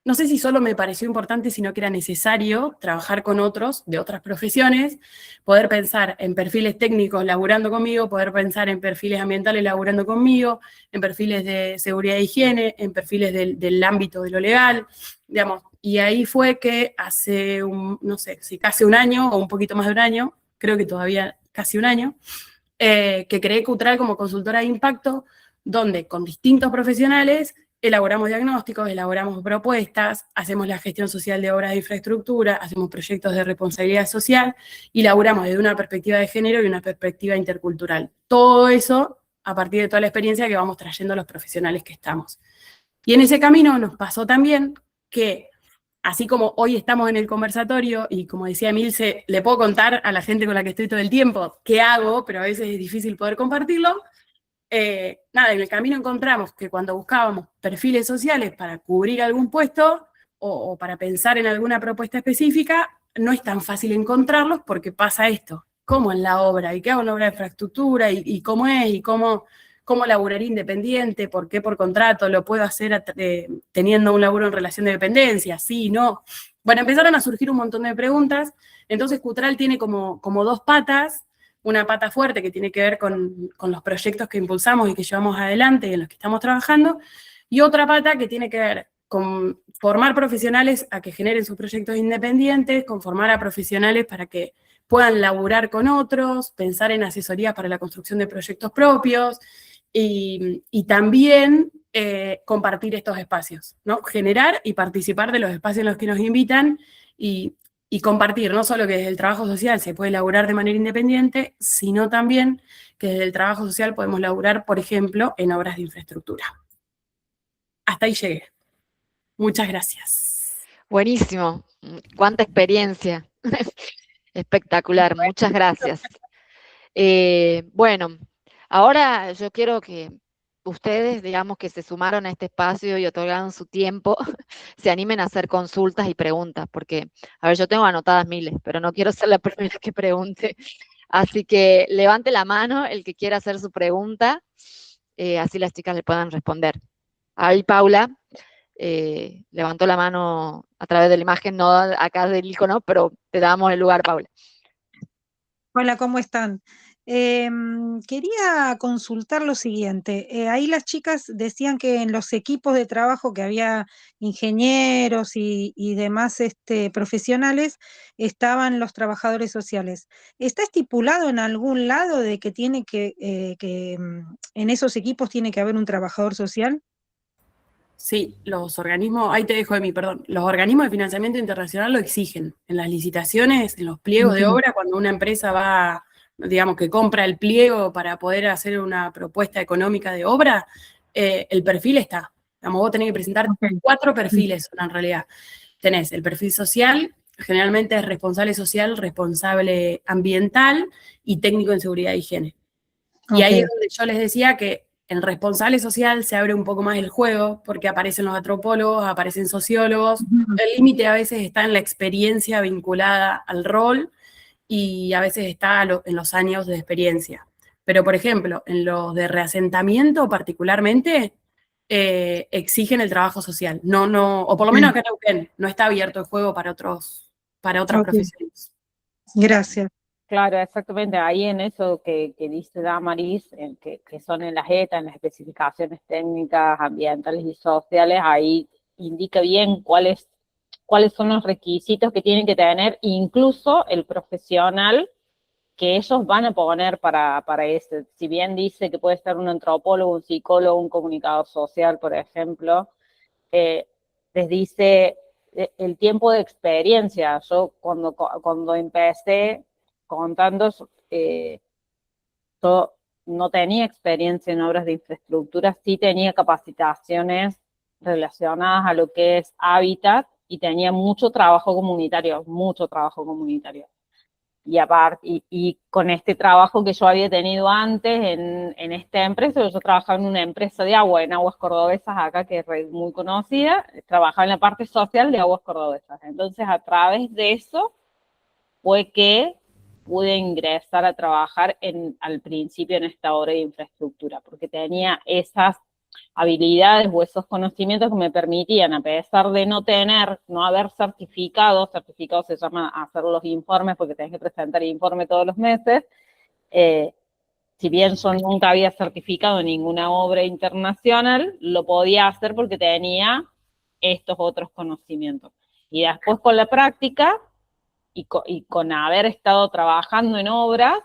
no sé si solo me pareció importante, sino que era necesario trabajar con otros de otras profesiones, poder pensar en perfiles técnicos laburando conmigo, poder pensar en perfiles ambientales laburando conmigo, en perfiles de seguridad e higiene, en perfiles del ámbito de lo legal, digamos. Y ahí fue que hace no sé, si casi un año o un poquito más de un año, creo que todavía casi un año, que creé Cutral como consultora de impacto, donde con distintos profesionales elaboramos diagnósticos, elaboramos propuestas, hacemos la gestión social de obras de infraestructura, hacemos proyectos de responsabilidad social y laburamos desde una perspectiva de género y una perspectiva intercultural. Todo eso a partir de toda la experiencia que vamos trayendo a los profesionales que estamos. Y en ese camino nos pasó también que, así como hoy estamos en el conversatorio y como decía Emilce, le puedo contar a la gente con la que estoy todo el tiempo qué hago, pero a veces es difícil poder compartirlo. Nada, en el camino encontramos que cuando buscábamos perfiles sociales para cubrir algún puesto o para pensar en alguna propuesta específica, no es tan fácil encontrarlos porque pasa esto, cómo en la obra, y qué hago en la obra de infraestructura, y cómo es, y cómo laburaría independiente, por qué por contrato, lo puedo hacer teniendo un laburo en relación de dependencia, sí, no. Bueno, empezaron a surgir un montón de preguntas, entonces Cutral tiene como dos patas. Una pata fuerte que tiene que ver con los proyectos que impulsamos y que llevamos adelante y en los que estamos trabajando, y otra pata que tiene que ver con formar profesionales a que generen sus proyectos independientes, con formar a profesionales para que puedan laburar con otros, pensar en asesorías para la construcción de proyectos propios, y también compartir estos espacios, ¿no? Generar y participar de los espacios en los que nos invitan y compartir, no solo que desde el trabajo social se puede laburar de manera independiente, sino también que desde el trabajo social podemos laburar, por ejemplo, en obras de infraestructura. Hasta ahí llegué. Muchas gracias. Buenísimo. Cuánta experiencia. Espectacular. Muchas gracias. Bueno, ahora yo quiero que ustedes, digamos, que se sumaron a este espacio y otorgaron su tiempo, se animen a hacer consultas y preguntas, porque, a ver, yo tengo anotadas miles, pero no quiero ser la primera que pregunte. Así que levante la mano el que quiera hacer su pregunta, así las chicas le puedan responder. Ahí Paula levantó la mano a través de la imagen, no acá del icono, pero te damos el lugar, Paula. Hola, ¿cómo están? Quería consultar lo siguiente. Ahí las chicas decían que en los equipos de trabajo que había ingenieros y demás profesionales estaban los trabajadores sociales. ¿Está estipulado en algún lado de que en esos equipos tiene que haber un trabajador social? Sí, los organismos, ahí te dejo de mí, perdón, los organismos de financiamiento internacional lo exigen en las licitaciones, en los pliegos de obra, cuando una empresa va, digamos, que compra el pliego para poder hacer una propuesta económica de obra, el perfil está. Digamos, vos tenés que presentar 4 perfiles en realidad. Tenés el perfil social, generalmente es responsable social, responsable ambiental y técnico en seguridad e higiene. Y ahí es donde yo les decía que en responsable social se abre un poco más el juego, porque aparecen los antropólogos, aparecen sociólogos. El límite a veces está en la experiencia vinculada al rol y a veces está en los años de experiencia. Pero, por ejemplo, en los de reasentamiento particularmente, exigen el trabajo social. No, o por lo menos acá en Neuquén, no está abierto el juego para otras profesiones. Gracias. Claro, exactamente. Ahí en eso que dice Damaris, que son en las ETA, en las especificaciones técnicas, ambientales y sociales, ahí indica bien cuáles son los requisitos que tienen que tener, incluso el profesional que ellos van a poner para ese. Si bien dice que puede ser un antropólogo, un psicólogo, un comunicador social, por ejemplo, les dice el tiempo de experiencia. Yo cuando empecé contando, yo no tenía experiencia en obras de infraestructura, sí tenía capacitaciones relacionadas a lo que es hábitat y tenía mucho trabajo comunitario. Y con este trabajo que yo había tenido antes en esta empresa, yo trabajaba en una empresa de agua, en Aguas Cordobesas acá, que es muy conocida, trabajaba en la parte social de Aguas Cordobesas. Entonces, a través de eso fue que pude ingresar a trabajar al principio en esta obra de infraestructura, porque tenía esas habilidades o esos conocimientos que me permitían, a pesar de no haber certificado se llama hacer los informes, porque tenés que presentar el informe todos los meses, si bien yo nunca había certificado ninguna obra internacional, lo podía hacer porque tenía estos otros conocimientos. Y después con la práctica y con haber estado trabajando en obras,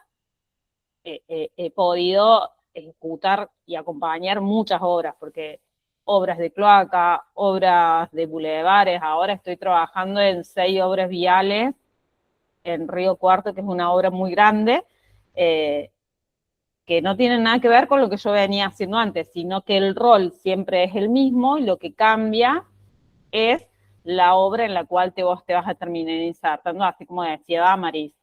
he podido ejecutar y acompañar muchas obras, porque obras de cloaca, obras de bulevares, ahora estoy trabajando en 6 obras viales en Río Cuarto, que es una obra muy grande, que no tienen nada que ver con lo que yo venía haciendo antes, sino que el rol siempre es el mismo, y lo que cambia es la obra en la cual vos te vas a terminar insertando, así como decía Damaris,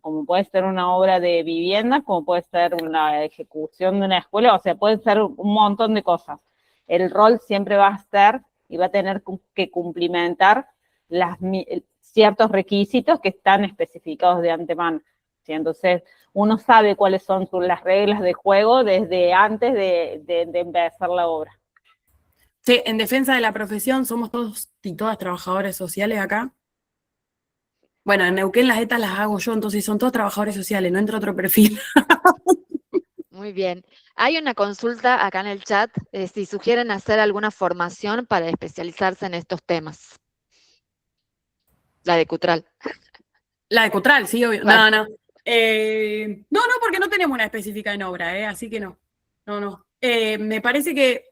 como puede ser una obra de vivienda, como puede ser una ejecución de una escuela, o sea, puede ser un montón de cosas. El rol siempre va a ser y va a tener que cumplimentar ciertos requisitos que están especificados de antemano, ¿sí? Entonces, uno sabe cuáles son las reglas de juego desde antes de empezar la obra. Sí, en defensa de la profesión somos todos y todas trabajadores sociales acá. Bueno, en Neuquén las ETAs las hago yo, entonces son todos trabajadores sociales, no entra otro perfil. Muy bien. Hay una consulta acá en el chat, si sugieren hacer alguna formación para especializarse en estos temas. La de Cutral. La de Cutral, sí, obvio. Bueno. No, porque no tenemos una específica en obra, así que no. Me parece que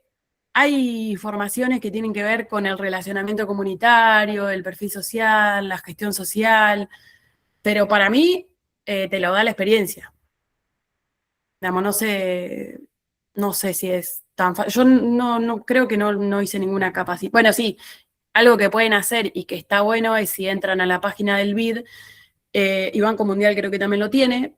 hay formaciones que tienen que ver con el relacionamiento comunitario, el perfil social, la gestión social, pero para mí te lo da la experiencia. Digamos, no sé si es tan fácil. Yo no creo que no hice ninguna capacidad. Bueno, sí, algo que pueden hacer y que está bueno es si entran a la página del BID, y Banco Mundial creo que también lo tienen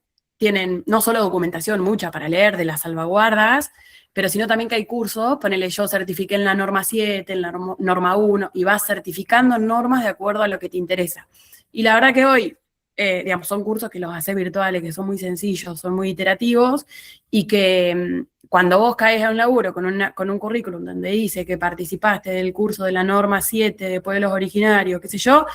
no solo documentación mucha para leer de las salvaguardas, pero sino también que hay cursos, ponele yo certifiqué en la norma 7, en la norma 1, y vas certificando normas de acuerdo a lo que te interesa. Y la verdad que hoy, digamos, son cursos que los haces virtuales, que son muy sencillos, son muy iterativos, y que cuando vos caes a un laburo con un currículum donde dice que participaste del curso de la norma 7 de pueblos originarios, qué sé yo,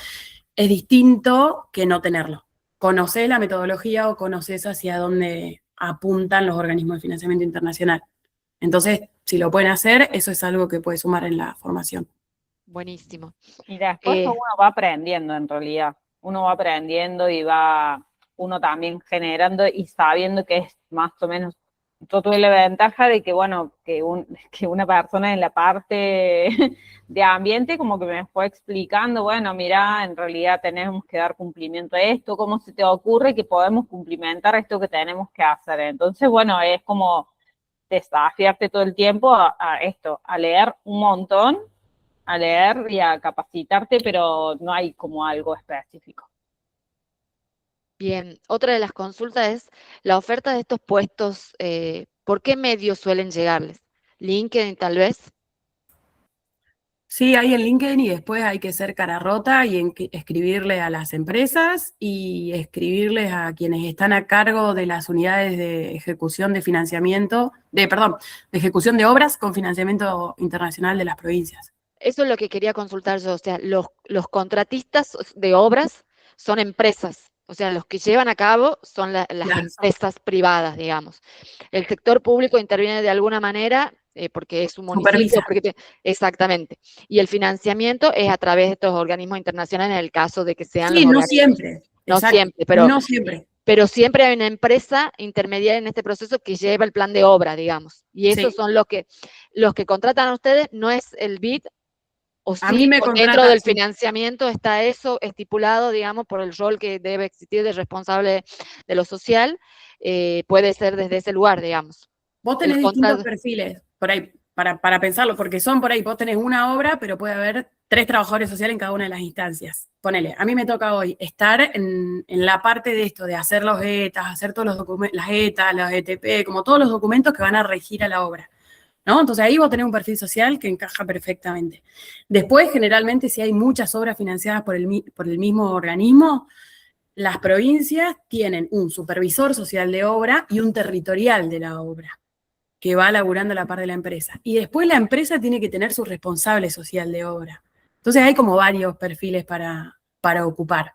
es distinto que no tenerlo. Conocés la metodología o conocés hacia dónde apuntan los organismos de financiamiento internacional. Entonces, si lo pueden hacer, eso es algo que puede sumar en la formación. Buenísimo. Y después uno va aprendiendo en realidad. Uno va aprendiendo y uno también generando y sabiendo que es más o menos. Yo tuve la ventaja de que, bueno, que una persona en la parte de ambiente como que me fue explicando, bueno, mira, en realidad tenemos que dar cumplimiento a esto, ¿cómo se te ocurre que podemos cumplimentar esto que tenemos que hacer? Entonces, bueno, es como desafiarte todo el tiempo a esto, a leer un montón, a leer y a capacitarte, pero no hay como algo específico. Bien, otra de las consultas es la oferta de estos puestos, ¿por qué medios suelen llegarles? LinkedIn tal vez. Sí, hay en LinkedIn y después hay que ser cara rota y escribirle a las empresas y escribirles a quienes están a cargo de las unidades de ejecución de financiamiento, de ejecución de obras con financiamiento internacional de las provincias. Eso es lo que quería consultar yo, o sea, los contratistas de obras son empresas, o sea, los que llevan a cabo son las Claro. empresas privadas, digamos. El sector público interviene de alguna manera porque es un municipio, Supervisa. Exactamente. Y el financiamiento es a través de estos organismos internacionales en el caso de que sean los Sí, no organismos. siempre. No Exacto, siempre, pero no siempre. pero siempre hay una empresa intermediaria en este proceso que lleva el plan de obra, digamos. Y esos Sí. son los que contratan a ustedes, no es el BID, o A mí sí, me o dentro contrata, del sí. financiamiento está eso estipulado, digamos, por el rol que debe existir de responsable de lo social, puede ser desde ese lugar, digamos. Vos tenés distintos perfiles, por ahí, para pensarlo, porque son por ahí, vos tenés una obra, pero puede haber 3 trabajadores sociales en cada una de las instancias. Ponele, a mí me toca hoy estar en la parte de esto, de hacer los ETAs, hacer todos los documentos, las ETAs, los ETP, como todos los documentos que van a regir a la obra, ¿no? Entonces ahí vos tenés un perfil social que encaja perfectamente. Después, generalmente, si hay muchas obras financiadas por el mismo organismo, las provincias tienen un supervisor social de obra y un territorial de la obra, que va laburando a la par de la empresa. Y después la empresa tiene que tener su responsable social de obra. Entonces hay como varios perfiles para ocupar.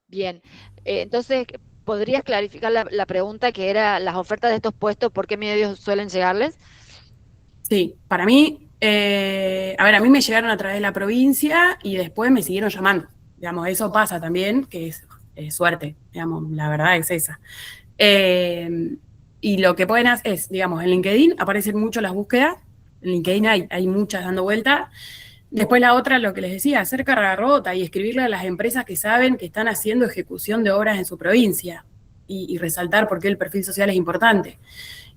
Bien, entonces, ¿podrías clarificar la pregunta que era las ofertas de estos puestos, por qué medios suelen llegarles? Sí, para mí, a mí me llegaron a través de la provincia y después me siguieron llamando. Digamos, eso pasa también, que es suerte, digamos, la verdad es esa. Y lo que pueden hacer es, digamos, en LinkedIn aparecen mucho las búsquedas, en LinkedIn hay muchas dando vuelta. Después la otra, lo que les decía, hacer carga rota y escribirle a las empresas que saben que están haciendo ejecución de obras en su provincia y resaltar por qué el perfil social es importante.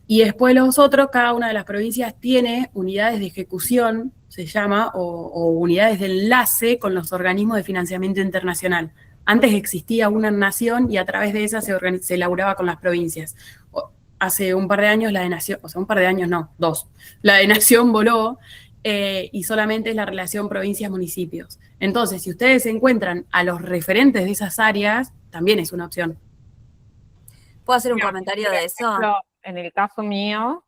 Y después los otros, cada una de las provincias tiene unidades de ejecución, se llama, o unidades de enlace con los organismos de financiamiento internacional. Antes existía una nación y a través de esa se elaboraba con las provincias. Hace un par de años la de Nación, o sea, un par de años no, 2, la de Nación voló y solamente es la relación provincias-municipios. Entonces, si ustedes encuentran a los referentes de esas áreas, también es una opción. ¿Puedo hacer un comentario de eso? En el caso mío,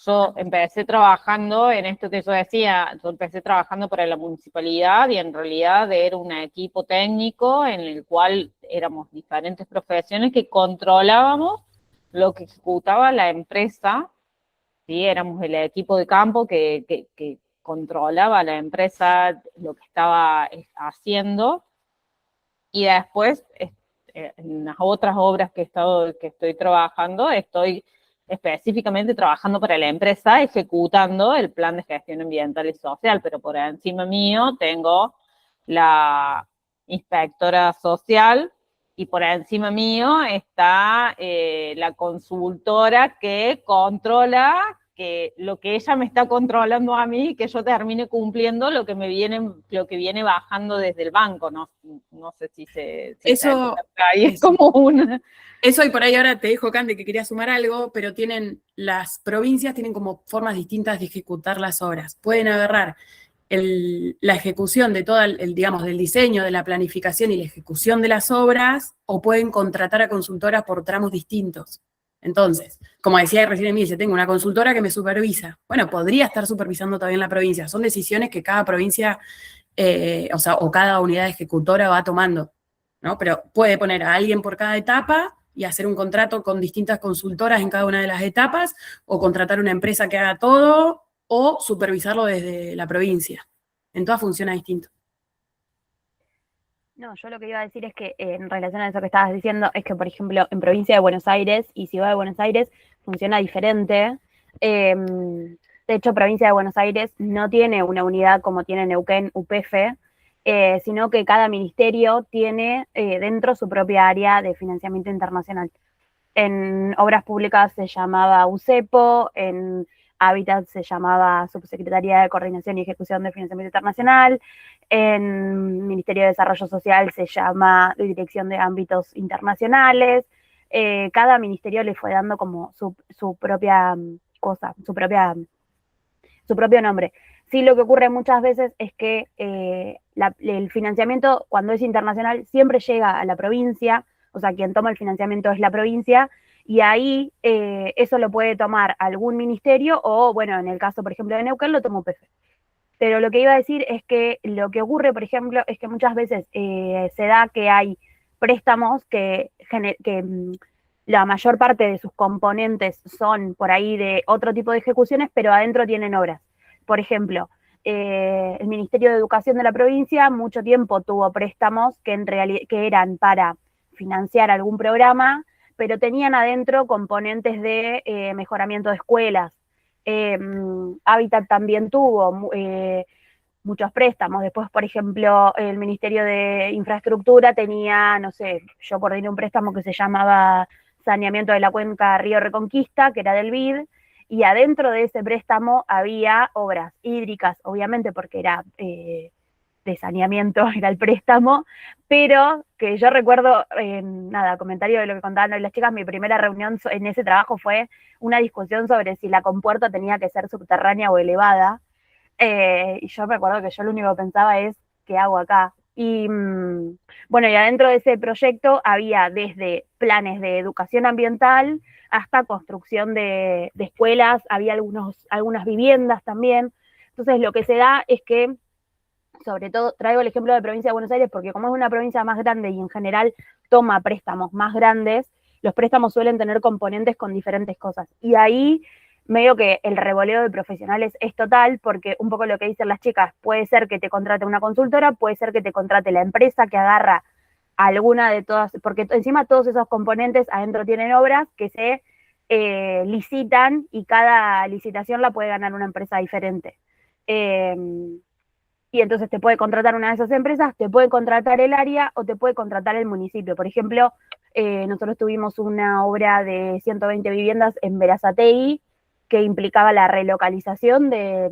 yo empecé trabajando en esto que yo decía, yo empecé trabajando para la municipalidad y en realidad era un equipo técnico en el cual éramos diferentes profesiones que controlábamos lo que ejecutaba la empresa, ¿sí? Éramos el equipo de campo que controlaba la empresa, lo que estaba haciendo, y después en las otras obras que estoy trabajando, estoy específicamente trabajando para la empresa, ejecutando el plan de gestión ambiental y social, pero por encima mío tengo la inspectora social y por encima mío está la consultora que controla que lo que ella me está controlando a mí, que yo termine cumpliendo lo que viene bajando desde el banco, no sé si eso es como una... Eso y por ahí ahora te dejo, Cande, que quería sumar algo, pero las provincias tienen como formas distintas de ejecutar las obras. Pueden agarrar la ejecución de todo digamos, del diseño, de la planificación y la ejecución de las obras, o pueden contratar a consultoras por tramos distintos. Entonces, como decía recién Emilia, tengo una consultora que me supervisa. Bueno, podría estar supervisando también la provincia. Son decisiones que cada provincia, o cada unidad ejecutora va tomando, ¿no? Pero puede poner a alguien por cada etapa y hacer un contrato con distintas consultoras en cada una de las etapas, o contratar una empresa que haga todo, o supervisarlo desde la provincia. En todas funciona distinto. No, yo lo que iba a decir es que en relación a eso que estabas diciendo, es que, por ejemplo, en provincia de Buenos Aires y Ciudad de Buenos Aires funciona diferente. De hecho, provincia de Buenos Aires no tiene una unidad como tiene Neuquén, UPF, sino que cada ministerio tiene dentro su propia área de financiamiento internacional. En obras públicas se llamaba UCEPO, en Hábitat se llamaba Subsecretaría de Coordinación y Ejecución de Financiamiento Internacional, en Ministerio de Desarrollo Social se llama Dirección de Ámbitos Internacionales. Cada ministerio le fue dando como su propia cosa, su propio nombre. Sí, lo que ocurre muchas veces es que el financiamiento, cuando es internacional, siempre llega a la provincia, o sea, quien toma el financiamiento es la provincia, y ahí eso lo puede tomar algún ministerio o, bueno, en el caso, por ejemplo, de Neuquén, lo tomó UPF. Pero lo que iba a decir es que lo que ocurre, por ejemplo, es que muchas veces se da que hay préstamos que la mayor parte de sus componentes son por ahí de otro tipo de ejecuciones, pero adentro tienen obras. Por ejemplo, el Ministerio de Educación de la provincia mucho tiempo tuvo préstamos que eran para financiar algún programa, pero tenían adentro componentes de mejoramiento de escuelas. Hábitat también tuvo muchos préstamos. Después, por ejemplo, el Ministerio de Infraestructura tenía, no sé, yo coordiné un préstamo que se llamaba Saneamiento de la Cuenca Río Reconquista, que era del BID, y adentro de ese préstamo había obras hídricas, obviamente porque era de saneamiento, era el préstamo, pero que yo recuerdo, nada, comentario de lo que contaban hoy las chicas, mi primera reunión en ese trabajo fue una discusión sobre si la compuerta tenía que ser subterránea o elevada, y yo me acuerdo que yo lo único que pensaba es, ¿qué hago acá? Y bueno, y adentro de ese proyecto había desde planes de educación ambiental hasta construcción de escuelas, había algunas viviendas también. Entonces lo que se da es que, sobre todo, traigo el ejemplo de provincia de Buenos Aires porque como es una provincia más grande y en general toma préstamos más grandes, los préstamos suelen tener componentes con diferentes cosas. Y ahí medio que el revoleo de profesionales es total, porque un poco lo que dicen las chicas, puede ser que te contrate una consultora, puede ser que te contrate la empresa que agarra alguna de todas, porque encima todos esos componentes adentro tienen obras que se licitan y cada licitación la puede ganar una empresa diferente. Y entonces te puede contratar una de esas empresas, te puede contratar el área o te puede contratar el municipio. Por ejemplo, nosotros tuvimos una obra de 120 viviendas en Berazategui, que implicaba la relocalización de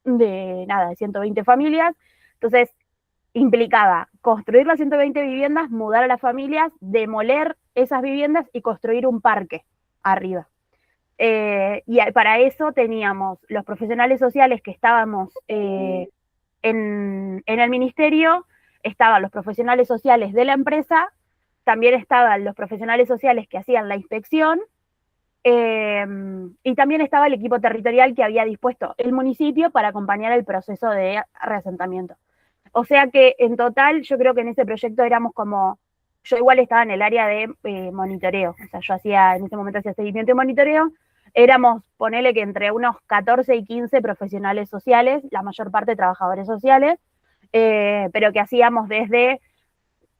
120 familias. Entonces, implicaba construir las 120 viviendas, mudar a las familias, demoler esas viviendas y construir un parque arriba. Y para eso teníamos los profesionales sociales que estábamos en el ministerio, estaban los profesionales sociales de la empresa, también estaban los profesionales sociales que hacían la inspección, y también estaba el equipo territorial que había dispuesto el municipio para acompañar el proceso de reasentamiento. O sea que en total yo creo que en ese proyecto éramos como, yo igual estaba en el área de monitoreo, o sea, yo en ese momento hacía seguimiento y monitoreo, éramos, ponele que entre unos 14 y 15 profesionales sociales, la mayor parte trabajadores sociales, pero que hacíamos desde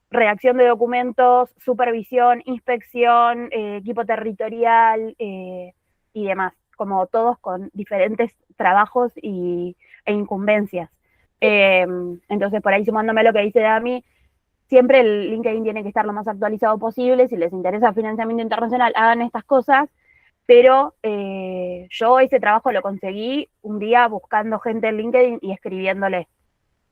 redacción de documentos, supervisión, inspección, equipo territorial y demás, como todos con diferentes trabajos e incumbencias. Entonces, por ahí sumándome a lo que dice Dami, siempre el LinkedIn tiene que estar lo más actualizado posible. Si les interesa el financiamiento internacional, hagan estas cosas, pero yo ese trabajo lo conseguí un día buscando gente en LinkedIn y escribiéndole.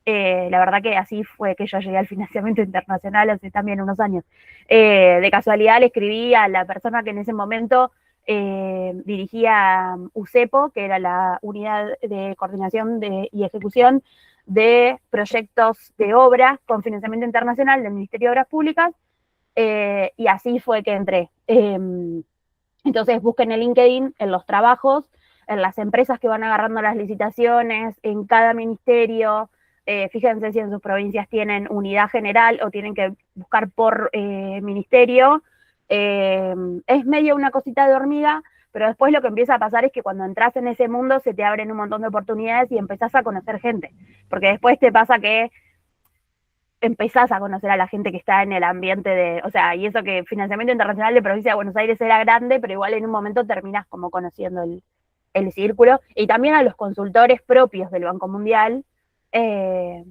La verdad que así fue que yo llegué al financiamiento internacional hace también unos años. De casualidad le escribí a la persona que en ese momento dirigía UCEPO, que era la Unidad de Coordinación y Ejecución de Proyectos de Obras con Financiamiento Internacional del Ministerio de Obras Públicas, y así fue que entré. Entonces busquen en LinkedIn, en los trabajos, en las empresas que van agarrando las licitaciones, en cada ministerio. Fíjense si en sus provincias tienen unidad general o tienen que buscar por ministerio. Es medio una cosita de hormiga, pero después lo que empieza a pasar es que cuando entras en ese mundo se te abren un montón de oportunidades y empezás a conocer gente, porque después te pasa que empezás a conocer a la gente que está en el ambiente de, o sea, y eso que financiamiento internacional de provincia de Buenos Aires era grande, pero igual en un momento terminás como conociendo el círculo, y también a los consultores propios del Banco Mundial, que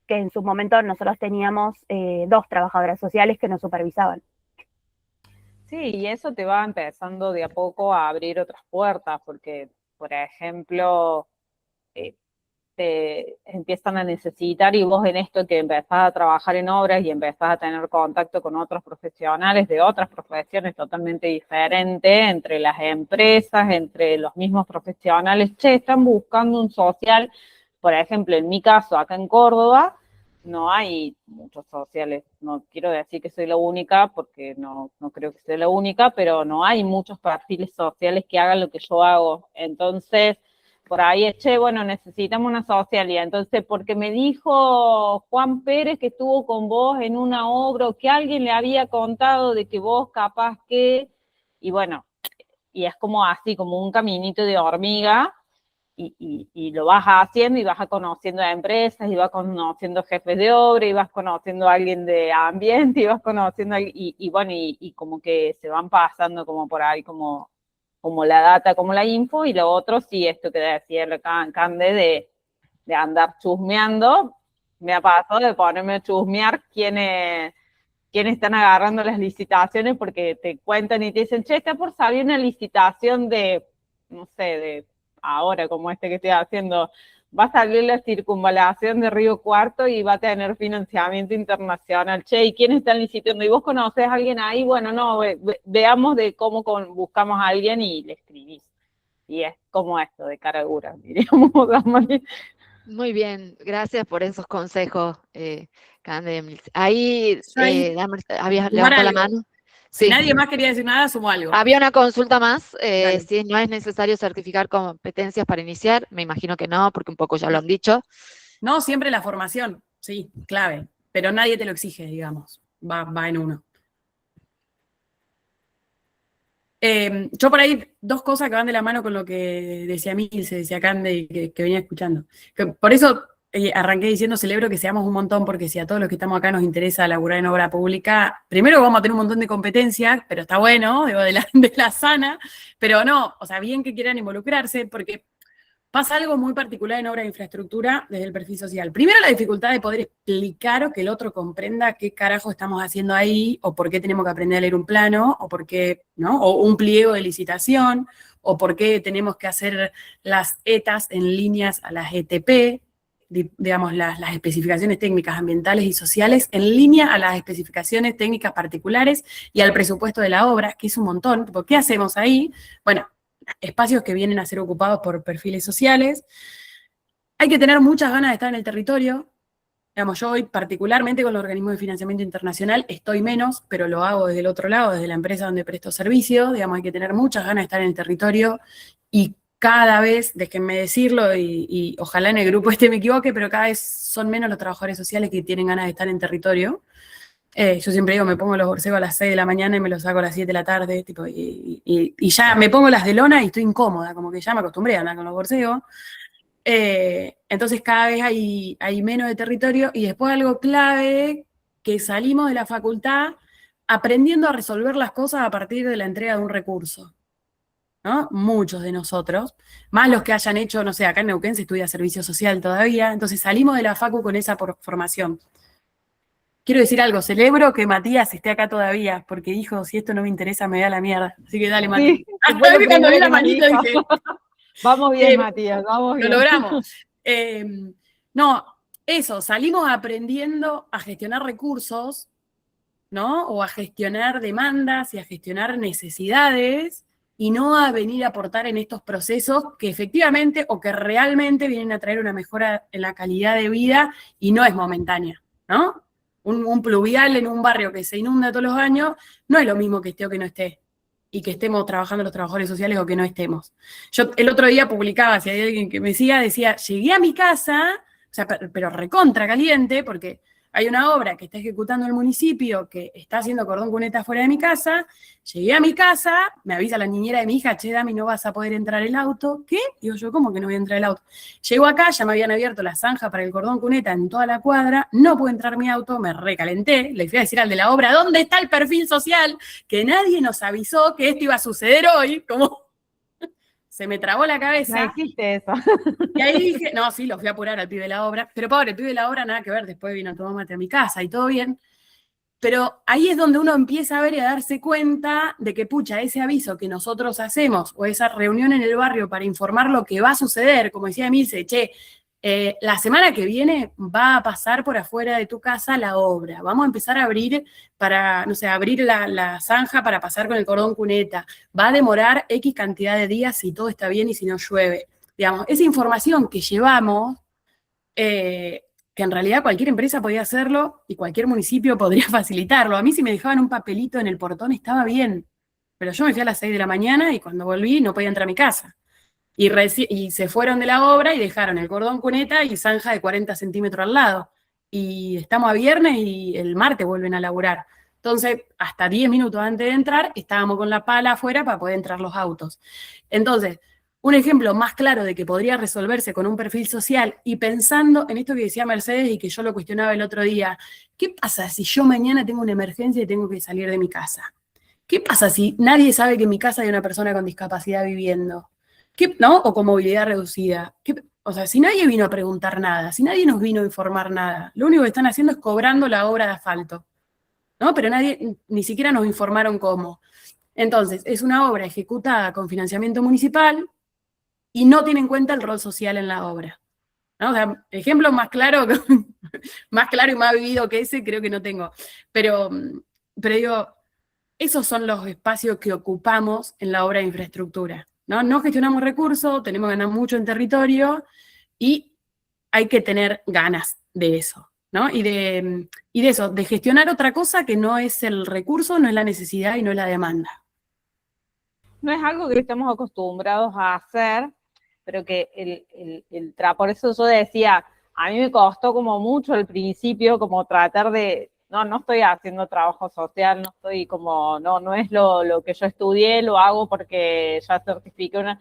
en su momento nosotros teníamos 2 trabajadoras sociales que nos supervisaban. Sí, y eso te va empezando de a poco a abrir otras puertas, porque, por ejemplo, te empiezan a necesitar, y vos en esto que empezás a trabajar en obras y empezás a tener contacto con otros profesionales de otras profesiones totalmente diferentes, entre las empresas, entre los mismos profesionales, están buscando un social por ejemplo, en mi caso, acá en Córdoba, no hay muchos sociales. No quiero decir que soy la única, porque no creo que sea la única, pero no hay muchos perfiles sociales que hagan lo que yo hago. Entonces, por ahí bueno, necesitamos una social. Y entonces, porque me dijo Juan Pérez que estuvo con vos en una obra, o que alguien le había contado de que vos capaz que, y bueno, y es como así, como un caminito de hormiga, y lo vas haciendo y vas conociendo a empresas, y vas conociendo jefes de obra, y vas conociendo a alguien de ambiente, y vas conociendo bueno, y como que se van pasando como por ahí, como la data, como la info. Y lo otro, sí, esto que decía el Cande de andar chusmeando, me ha pasado de ponerme a chusmear quiénes están agarrando las licitaciones, porque te cuentan y te dicen, che, está por salir una licitación de, no sé, de ahora como que estoy haciendo, va a salir la circunvalación de Río Cuarto y va a tener financiamiento internacional. Che, ¿y quién está licitando? ¿Y vos conocés a alguien ahí? Bueno, no, veamos de cómo buscamos a alguien y le escribís. Y es como esto, de cara dura, diríamos. Muy bien, gracias por esos consejos, Cande. Ahí, Damaris, habías levantado la mano. Si Sí. nadie más quería decir nada, sumo algo. Había una consulta más, si no es necesario certificar competencias para iniciar, me imagino que no, porque un poco ya lo han dicho. No, siempre la formación, sí, clave, pero nadie te lo exige, digamos, va en uno. Yo por ahí, dos cosas que van de la mano con lo que decía Milce, decía Cande, y que venía escuchando. Por eso arranqué diciendo, celebro que seamos un montón, porque si a todos los que estamos acá nos interesa laburar en obra pública, primero vamos a tener un montón de competencias, pero está bueno, digo, de la sana, pero no, o sea, bien que quieran involucrarse, porque pasa algo muy particular en obra de infraestructura desde el perfil social. Primero, la dificultad de poder explicar o que el otro comprenda qué carajo estamos haciendo ahí, o por qué tenemos que aprender a leer un plano, o por qué, ¿no? O un pliego de licitación, o por qué tenemos que hacer las ETAs en líneas a las ETP, digamos, las especificaciones técnicas ambientales y sociales, en línea a las especificaciones técnicas particulares y al presupuesto de la obra, que es un montón. ¿Qué hacemos ahí? Bueno, espacios que vienen a ser ocupados por perfiles sociales. Hay que tener muchas ganas de estar en el territorio. Digamos, yo hoy, particularmente con los organismos de financiamiento internacional, estoy menos, pero lo hago desde el otro lado, desde la empresa donde presto servicio. Digamos, hay que tener muchas ganas de estar en el territorio, y cada vez, déjenme decirlo, y ojalá en el grupo me equivoque, pero cada vez son menos los trabajadores sociales que tienen ganas de estar en territorio. Yo siempre digo, me pongo los borsegos a las 6 de la mañana y me los saco a las 7 de la tarde, tipo, y ya me pongo las de lona y estoy incómoda, como que ya me acostumbré a andar con los borsegos. Entonces cada vez hay menos de territorio, y después algo clave, que salimos de la facultad aprendiendo a resolver las cosas a partir de la entrega de un recurso, ¿no? Muchos de nosotros, más los que hayan hecho, no sé, acá en Neuquén se estudia servicio social todavía, entonces salimos de la facu con esa formación. Quiero decir algo, celebro que Matías esté acá todavía, porque dijo, si esto no me interesa, me da la mierda. Así que dale, Matías. Sí, cuando vi la manito dije, vamos bien, Matías, vamos bien. Lo logramos. No, eso, salimos aprendiendo a gestionar recursos, ¿no? O a gestionar demandas y a gestionar necesidades, y no a venir a aportar en estos procesos que efectivamente o que realmente vienen a traer una mejora en la calidad de vida y no es momentánea, ¿no? Un pluvial en un barrio que se inunda todos los años no es lo mismo que esté o que no esté, y que estemos trabajando los trabajadores sociales o que no estemos. Yo el otro día publicaba, si hay alguien que me siga, decía, llegué a mi casa, o sea, pero recontra caliente, porque hay una obra que está ejecutando el municipio que está haciendo cordón cuneta fuera de mi casa. Llegué a mi casa, me avisa la niñera de mi hija, che, Dami, no vas a poder entrar el auto. ¿Qué? Digo yo, ¿cómo que no voy a entrar el auto? Llego acá, ya me habían abierto la zanja para el cordón cuneta en toda la cuadra, no puedo entrar mi auto, me recalenté, le fui a decir al de la obra, ¿dónde está el perfil social? Que nadie nos avisó que esto iba a suceder hoy, como... Se me trabó la cabeza. No existe eso. Y ahí dije, no, sí, lo fui a apurar al pibe de la obra, pero pobre, el pibe de la obra nada que ver, después vino a tomar mate a mi casa y todo bien. Pero ahí es donde uno empieza a ver y a darse cuenta de que, pucha, ese aviso que nosotros hacemos, o esa reunión en el barrio para informar lo que va a suceder, como decía Milce, che, la semana que viene va a pasar por afuera de tu casa la obra. Vamos a empezar a abrir para, no sé, abrir la zanja para pasar con el cordón cuneta. Va a demorar X cantidad de días si todo está bien y si no llueve. Digamos, esa información que llevamos que en realidad cualquier empresa podía hacerlo y cualquier municipio podría facilitarlo. A mí si me dejaban un papelito en el portón estaba bien, pero yo me fui a las 6 de la mañana y cuando volví no podía entrar a mi casa. Y se fueron de la obra y dejaron el cordón cuneta y zanja de 40 centímetros al lado. Y estamos a viernes y el martes vuelven a laburar. Entonces, hasta 10 minutos antes de entrar, estábamos con la pala afuera para poder entrar los autos. Entonces, un ejemplo más claro de que podría resolverse con un perfil social y pensando en esto que decía Mercedes y que yo lo cuestionaba el otro día, ¿qué pasa si yo mañana tengo una emergencia y tengo que salir de mi casa? ¿Qué pasa si nadie sabe que en mi casa hay una persona con discapacidad viviendo? ¿No? O con movilidad reducida. O sea, si nadie vino a preguntar nada, si nadie nos vino a informar nada, lo único que están haciendo es cobrando la obra de asfalto, ¿no? Pero ni siquiera nos informaron cómo. Entonces, es una obra ejecutada con financiamiento municipal y no tiene en cuenta el rol social en la obra, ¿no? O sea, ejemplo más claro, más claro y más vivido que ese creo que no tengo. Pero digo, esos son los espacios que ocupamos en la obra de infraestructura. No gestionamos recursos, tenemos que ganar mucho en territorio y hay que tener ganas de eso, ¿no? Y de eso, de gestionar otra cosa que no es el recurso, no es la necesidad y no es la demanda. No es algo que estamos acostumbrados a hacer, pero que por eso yo decía, a mí me costó como mucho al principio como tratar de, no estoy haciendo trabajo social, no estoy como, no es lo que yo estudié, lo hago porque ya certifiqué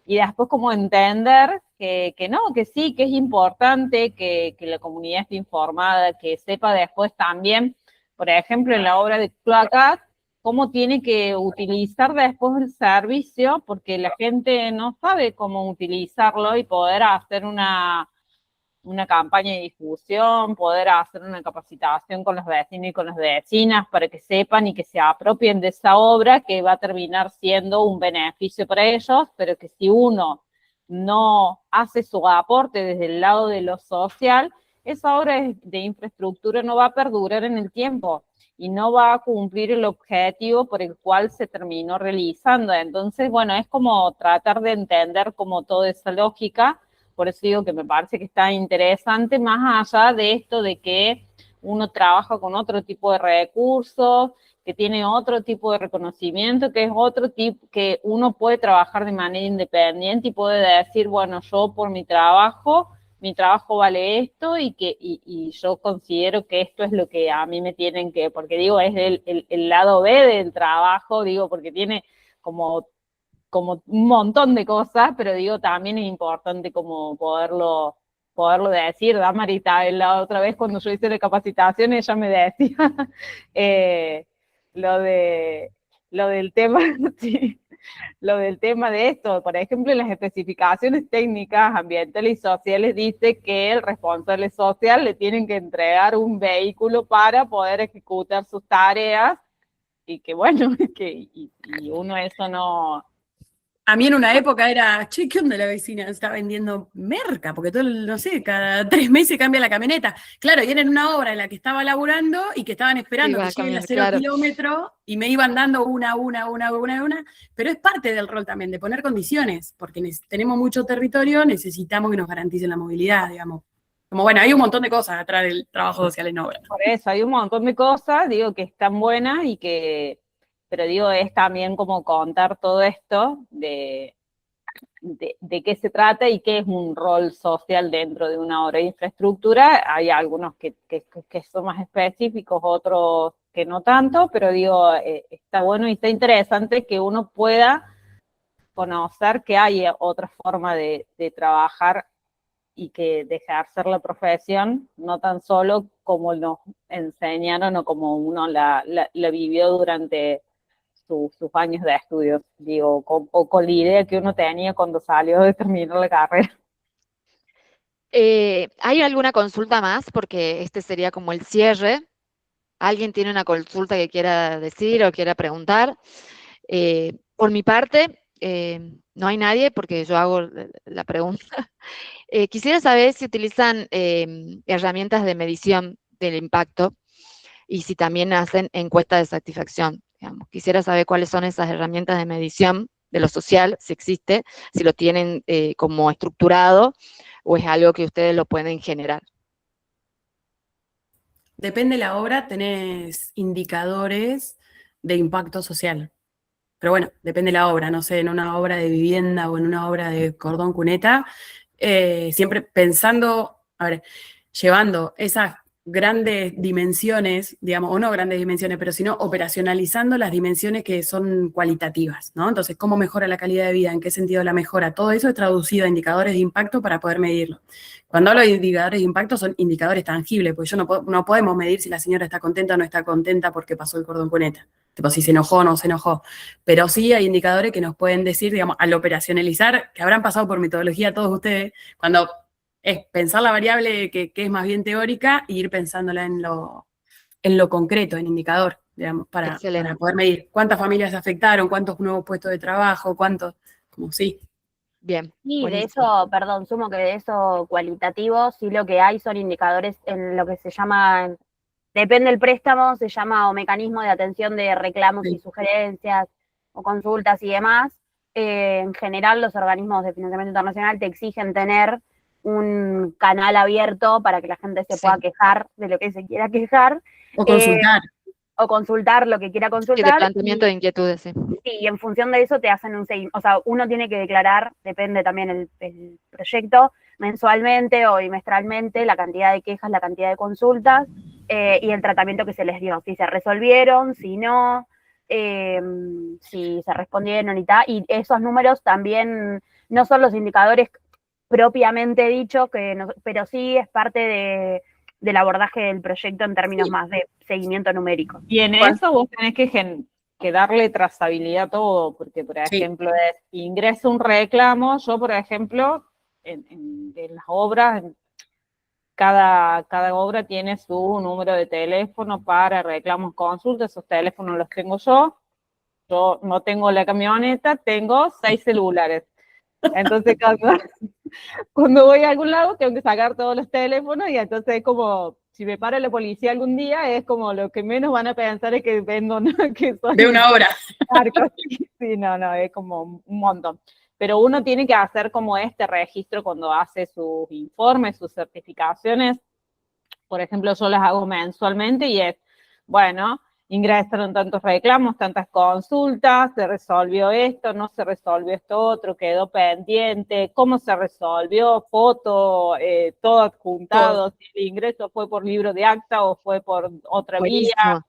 y después como entender que no, que sí, que es importante que la comunidad esté informada, que sepa después también, por ejemplo, en la obra de cloacas, cómo tiene que utilizar después el servicio, porque la gente no sabe cómo utilizarlo y poder hacer una campaña de difusión, poder hacer una capacitación con los vecinos y con las vecinas para que sepan y que se apropien de esa obra que va a terminar siendo un beneficio para ellos, pero que si uno no hace su aporte desde el lado de lo social, esa obra de infraestructura no va a perdurar en el tiempo y no va a cumplir el objetivo por el cual se terminó realizando. Entonces, bueno, es como tratar de entender como toda esa lógica. Por eso digo que me parece que está interesante, más allá de esto de que uno trabaja con otro tipo de recursos, que tiene otro tipo de reconocimiento, que es otro tipo, que uno puede trabajar de manera independiente y puede decir, bueno, yo por mi trabajo vale esto y yo considero que esto es lo que a mí me tienen que, porque digo, es el lado B del trabajo, digo, porque tiene como un montón de cosas, pero digo, también es importante como poderlo decir. Damarita, la otra vez cuando yo hice la capacitación, ella me decía lo del tema, sí, lo del tema de esto. Por ejemplo, en las especificaciones técnicas ambientales y sociales dice que el responsable social le tienen que entregar un vehículo para poder ejecutar sus tareas y que bueno, y uno eso no... A mí en una época era, che, ¿qué onda la vecina? Está vendiendo merca, porque todo, no sé, cada 3 meses cambia la camioneta. Claro, y era en una obra en la que estaba laburando y que estaban esperando que lleguen a 0 kilómetros y me iban dando una, pero es parte del rol también, de poner condiciones, porque tenemos mucho territorio, necesitamos que nos garanticen la movilidad, digamos. Como bueno, hay un montón de cosas atrás del trabajo social en obra. Por eso, hay un montón de cosas, digo, que están buenas pero digo, es también como contar todo esto de qué se trata y qué es un rol social dentro de una obra de infraestructura. Hay algunos que son más específicos, otros que no tanto, pero digo, está bueno y está interesante que uno pueda conocer que hay otra forma de trabajar y que de ejercer la profesión, no tan solo como nos enseñaron o como uno la vivió durante sus años de estudios, digo, o con la idea que uno tenía cuando salió de terminar la carrera. ¿Hay alguna consulta más? Porque este sería como el cierre. ¿Alguien tiene una consulta que quiera decir o quiera preguntar? Por mi parte, no hay nadie porque yo hago la pregunta. Quisiera saber si utilizan herramientas de medición del impacto y si también hacen encuestas de satisfacción. Digamos. Quisiera saber cuáles son esas herramientas de medición de lo social, si existe, si lo tienen como estructurado, o es algo que ustedes lo pueden generar. Depende de la obra, tenés indicadores de impacto social. Pero bueno, depende de la obra, no sé, en una obra de vivienda o en una obra de cordón cuneta, siempre pensando, a ver, llevando esas grandes dimensiones, digamos, o no grandes dimensiones, pero sino operacionalizando las dimensiones que son cualitativas, ¿no? Entonces, ¿cómo mejora la calidad de vida? ¿En qué sentido la mejora? Todo eso es traducido a indicadores de impacto para poder medirlo. Cuando hablo de indicadores de impacto, son indicadores tangibles, porque no podemos medir si la señora está contenta o no está contenta porque pasó el cordón cuneta. Tipo, si se enojó o no se enojó. Pero sí hay indicadores que nos pueden decir, digamos, al operacionalizar, que habrán pasado por metodología todos ustedes, cuando es pensar la variable que es más bien teórica e ir pensándola en lo concreto, en indicador, digamos, para poder medir cuántas familias se afectaron, cuántos nuevos puestos de trabajo, cuántos, como sí. Bien. Y buenísimo. de eso, perdón, sumo que de eso cualitativo, sí lo que hay son indicadores en lo que se llama, depende del préstamo, se llama o mecanismo de atención de reclamos y sugerencias o consultas y demás. En general, los organismos de financiamiento internacional te exigen tener un canal abierto para que la gente se pueda quejar de lo que se quiera quejar. O consultar. O consultar lo que quiera consultar. De planteamiento de inquietudes, sí. Sí, y en función de eso te hacen un seguimiento. O sea, uno tiene que declarar, depende también el proyecto, mensualmente o bimestralmente, la cantidad de quejas, la cantidad de consultas y el tratamiento que se les dio. Si se resolvieron, si no, si se respondieron y tal. Y esos números también no son los indicadores propiamente dicho, pero sí es parte del abordaje del proyecto en términos más de seguimiento numérico. Y en eso vos tenés que darle trazabilidad a todo, porque, por ejemplo, ingreso un reclamo, yo, por ejemplo, en las obras, cada obra tiene su número de teléfono para reclamos, consultas, esos teléfonos los tengo yo no tengo la camioneta, tengo 6 celulares. Entonces, cuando voy a algún lado, tengo que sacar todos los teléfonos y entonces es como, si me para la policía algún día, es como lo que menos van a pensar es que vendo, ¿no? Que soy de una obra. Sí, no, es como un montón. Pero uno tiene que hacer como este registro cuando hace sus informes, sus certificaciones. Por ejemplo, yo las hago mensualmente y es, bueno, ingresaron tantos reclamos, tantas consultas, se resolvió esto, no se resolvió esto otro, quedó pendiente, cómo se resolvió, foto, todo adjuntado, si el ingreso fue por libro de acta o fue por otra vía.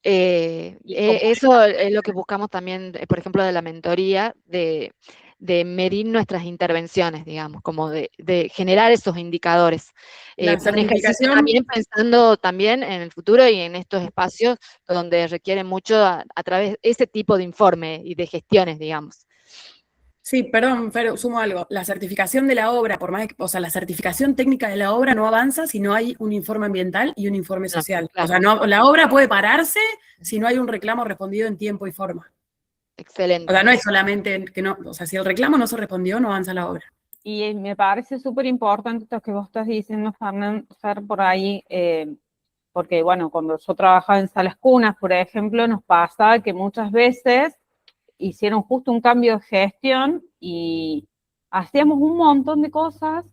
Eso es lo que buscamos también, por ejemplo, de la mentoría, de medir nuestras intervenciones, digamos, como de generar esos indicadores. La certificación también pensando también en el futuro y en estos espacios donde requiere mucho a través de ese tipo de informe y de gestiones, digamos. Sí, perdón, Fer, sumo algo. La certificación de la obra, por más que, o sea, la certificación técnica de la obra no avanza si no hay un informe ambiental y un informe social. Claro. O sea, no, la obra puede pararse si no hay un reclamo respondido en tiempo y forma. Excelente. O sea, no es solamente que no, o sea, si el reclamo no se respondió, no avanza la obra. Y me parece súper importante esto que vos estás diciendo, Fer, por ahí, porque, bueno, cuando yo trabajaba en salas cunas, por ejemplo, nos pasaba que muchas veces hicieron justo un cambio de gestión y hacíamos un montón de cosas.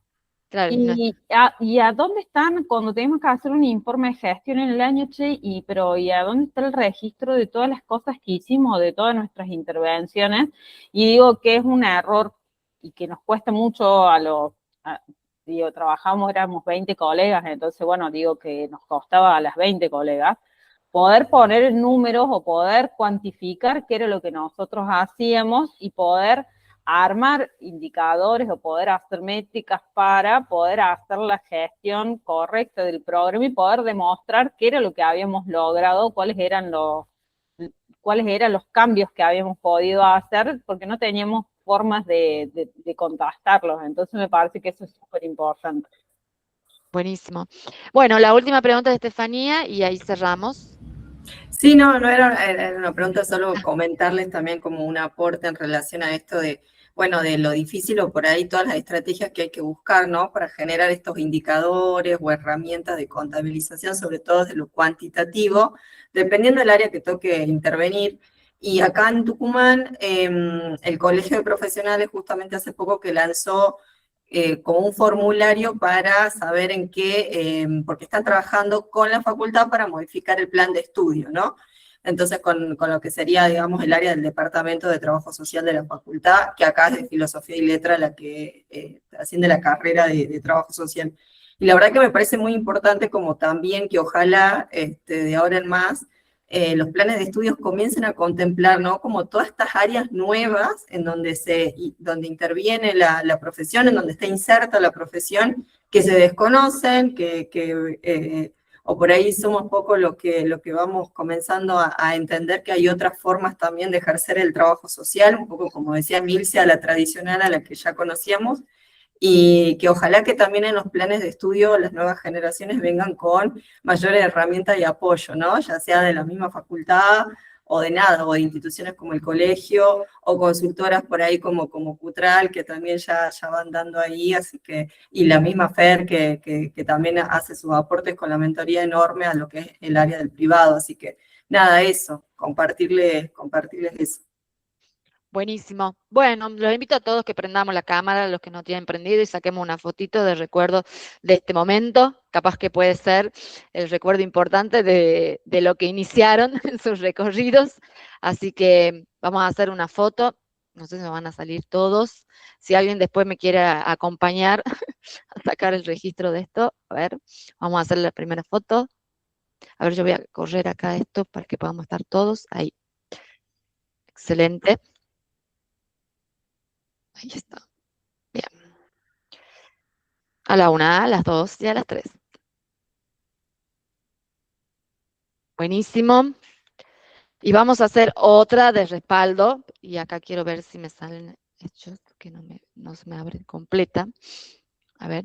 Claro, y a dónde están cuando tenemos que hacer un informe de gestión en el año, ¿y a dónde está el registro de todas las cosas que hicimos, de todas nuestras intervenciones? Y digo que es un error y que nos cuesta mucho trabajamos, éramos 20 colegas, entonces, bueno, digo que nos costaba a las 20 colegas poder poner en números o poder cuantificar qué era lo que nosotros hacíamos y poder armar indicadores o poder hacer métricas para poder hacer la gestión correcta del programa y poder demostrar qué era lo que habíamos logrado, cuáles eran los cambios que habíamos podido hacer, porque no teníamos formas de contrastarlos. Entonces me parece que eso es súper importante. Buenísimo. Bueno, la última pregunta de Estefanía y ahí cerramos. Sí, no era una pregunta, solo comentarles también como un aporte en relación a esto de, bueno, de lo difícil o por ahí todas las estrategias que hay que buscar, ¿no? Para generar estos indicadores o herramientas de contabilización, sobre todo de lo cuantitativo, dependiendo del área que toque intervenir. Y acá en Tucumán, el Colegio de Profesionales justamente hace poco que lanzó como un formulario para saber en qué, porque están trabajando con la facultad para modificar el plan de estudio, ¿no? Entonces, con lo que sería, digamos, el área del Departamento de Trabajo Social de la facultad, que acá es de Filosofía y Letra la que asciende la carrera de Trabajo Social. Y la verdad que me parece muy importante como también que ojalá de ahora en más los planes de estudios comiencen a contemplar, ¿no? Como todas estas áreas nuevas en donde, donde interviene la profesión, en donde está inserta la profesión, que se desconocen, o por ahí somos poco lo que vamos comenzando a entender que hay otras formas también de ejercer el trabajo social, un poco como decía Milce, a la tradicional, a la que ya conocíamos, y que ojalá que también en los planes de estudio las nuevas generaciones vengan con mayores herramientas y apoyo, ¿no? Ya sea de la misma facultad o de nada, o de instituciones como el colegio, o consultoras por ahí como Cutral, que también ya van dando ahí, así que, y la misma FER, que también hace sus aportes con la mentoría enorme a lo que es el área del privado, así que nada, eso, compartirles eso. Buenísimo. Bueno, los invito a todos que prendamos la cámara, los que no tienen prendido, y saquemos una fotito de recuerdo de este momento. Capaz que puede ser el recuerdo importante de lo que iniciaron en sus recorridos. Así que vamos a hacer una foto. No sé si me van a salir todos. Si alguien después me quiere acompañar a sacar el registro de esto, a ver, vamos a hacer la primera foto. A ver, yo voy a correr acá esto para que podamos estar todos ahí. Excelente. Ahí está. Bien. A la 1, a las 2 y a las 3. Buenísimo. Y vamos a hacer otra de respaldo. Y acá quiero ver si me salen hechos, que no se me abre completa. A ver.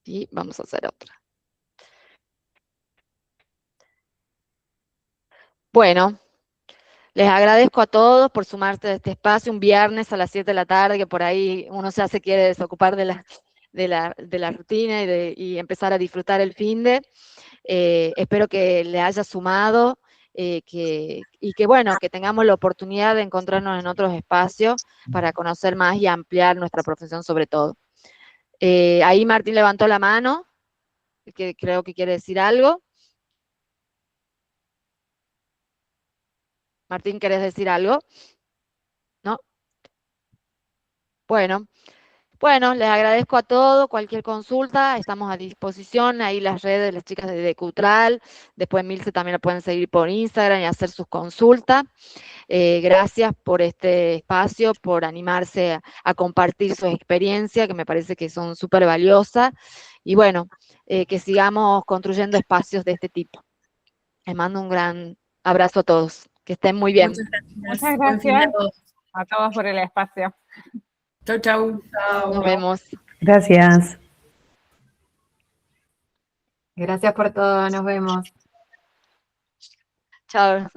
Y vamos a hacer otra. Bueno, les agradezco a todos por sumarse a este espacio un viernes a las 7 de la tarde, que por ahí uno ya se quiere desocupar de la rutina y empezar a disfrutar el finde. Espero que le haya sumado y que, bueno, que tengamos la oportunidad de encontrarnos en otros espacios para conocer más y ampliar nuestra profesión sobre todo. Ahí Martín levantó la mano, que creo que quiere decir algo. Martín, ¿querés decir algo? ¿No? Bueno, les agradezco a todos. Cualquier consulta, estamos a disposición. Ahí las redes de las chicas de Cutral. Después Milce también la pueden seguir por Instagram y hacer sus consultas. Gracias por este espacio, por animarse a compartir sus experiencias, que me parece que son súper valiosas. Y bueno, que sigamos construyendo espacios de este tipo. Les mando un gran abrazo a todos. Que estén muy bien. Muchas gracias. Muchas gracias a todos por el espacio. Chau, chau. Nos vemos. Gracias. Gracias por todo, nos vemos. Chao.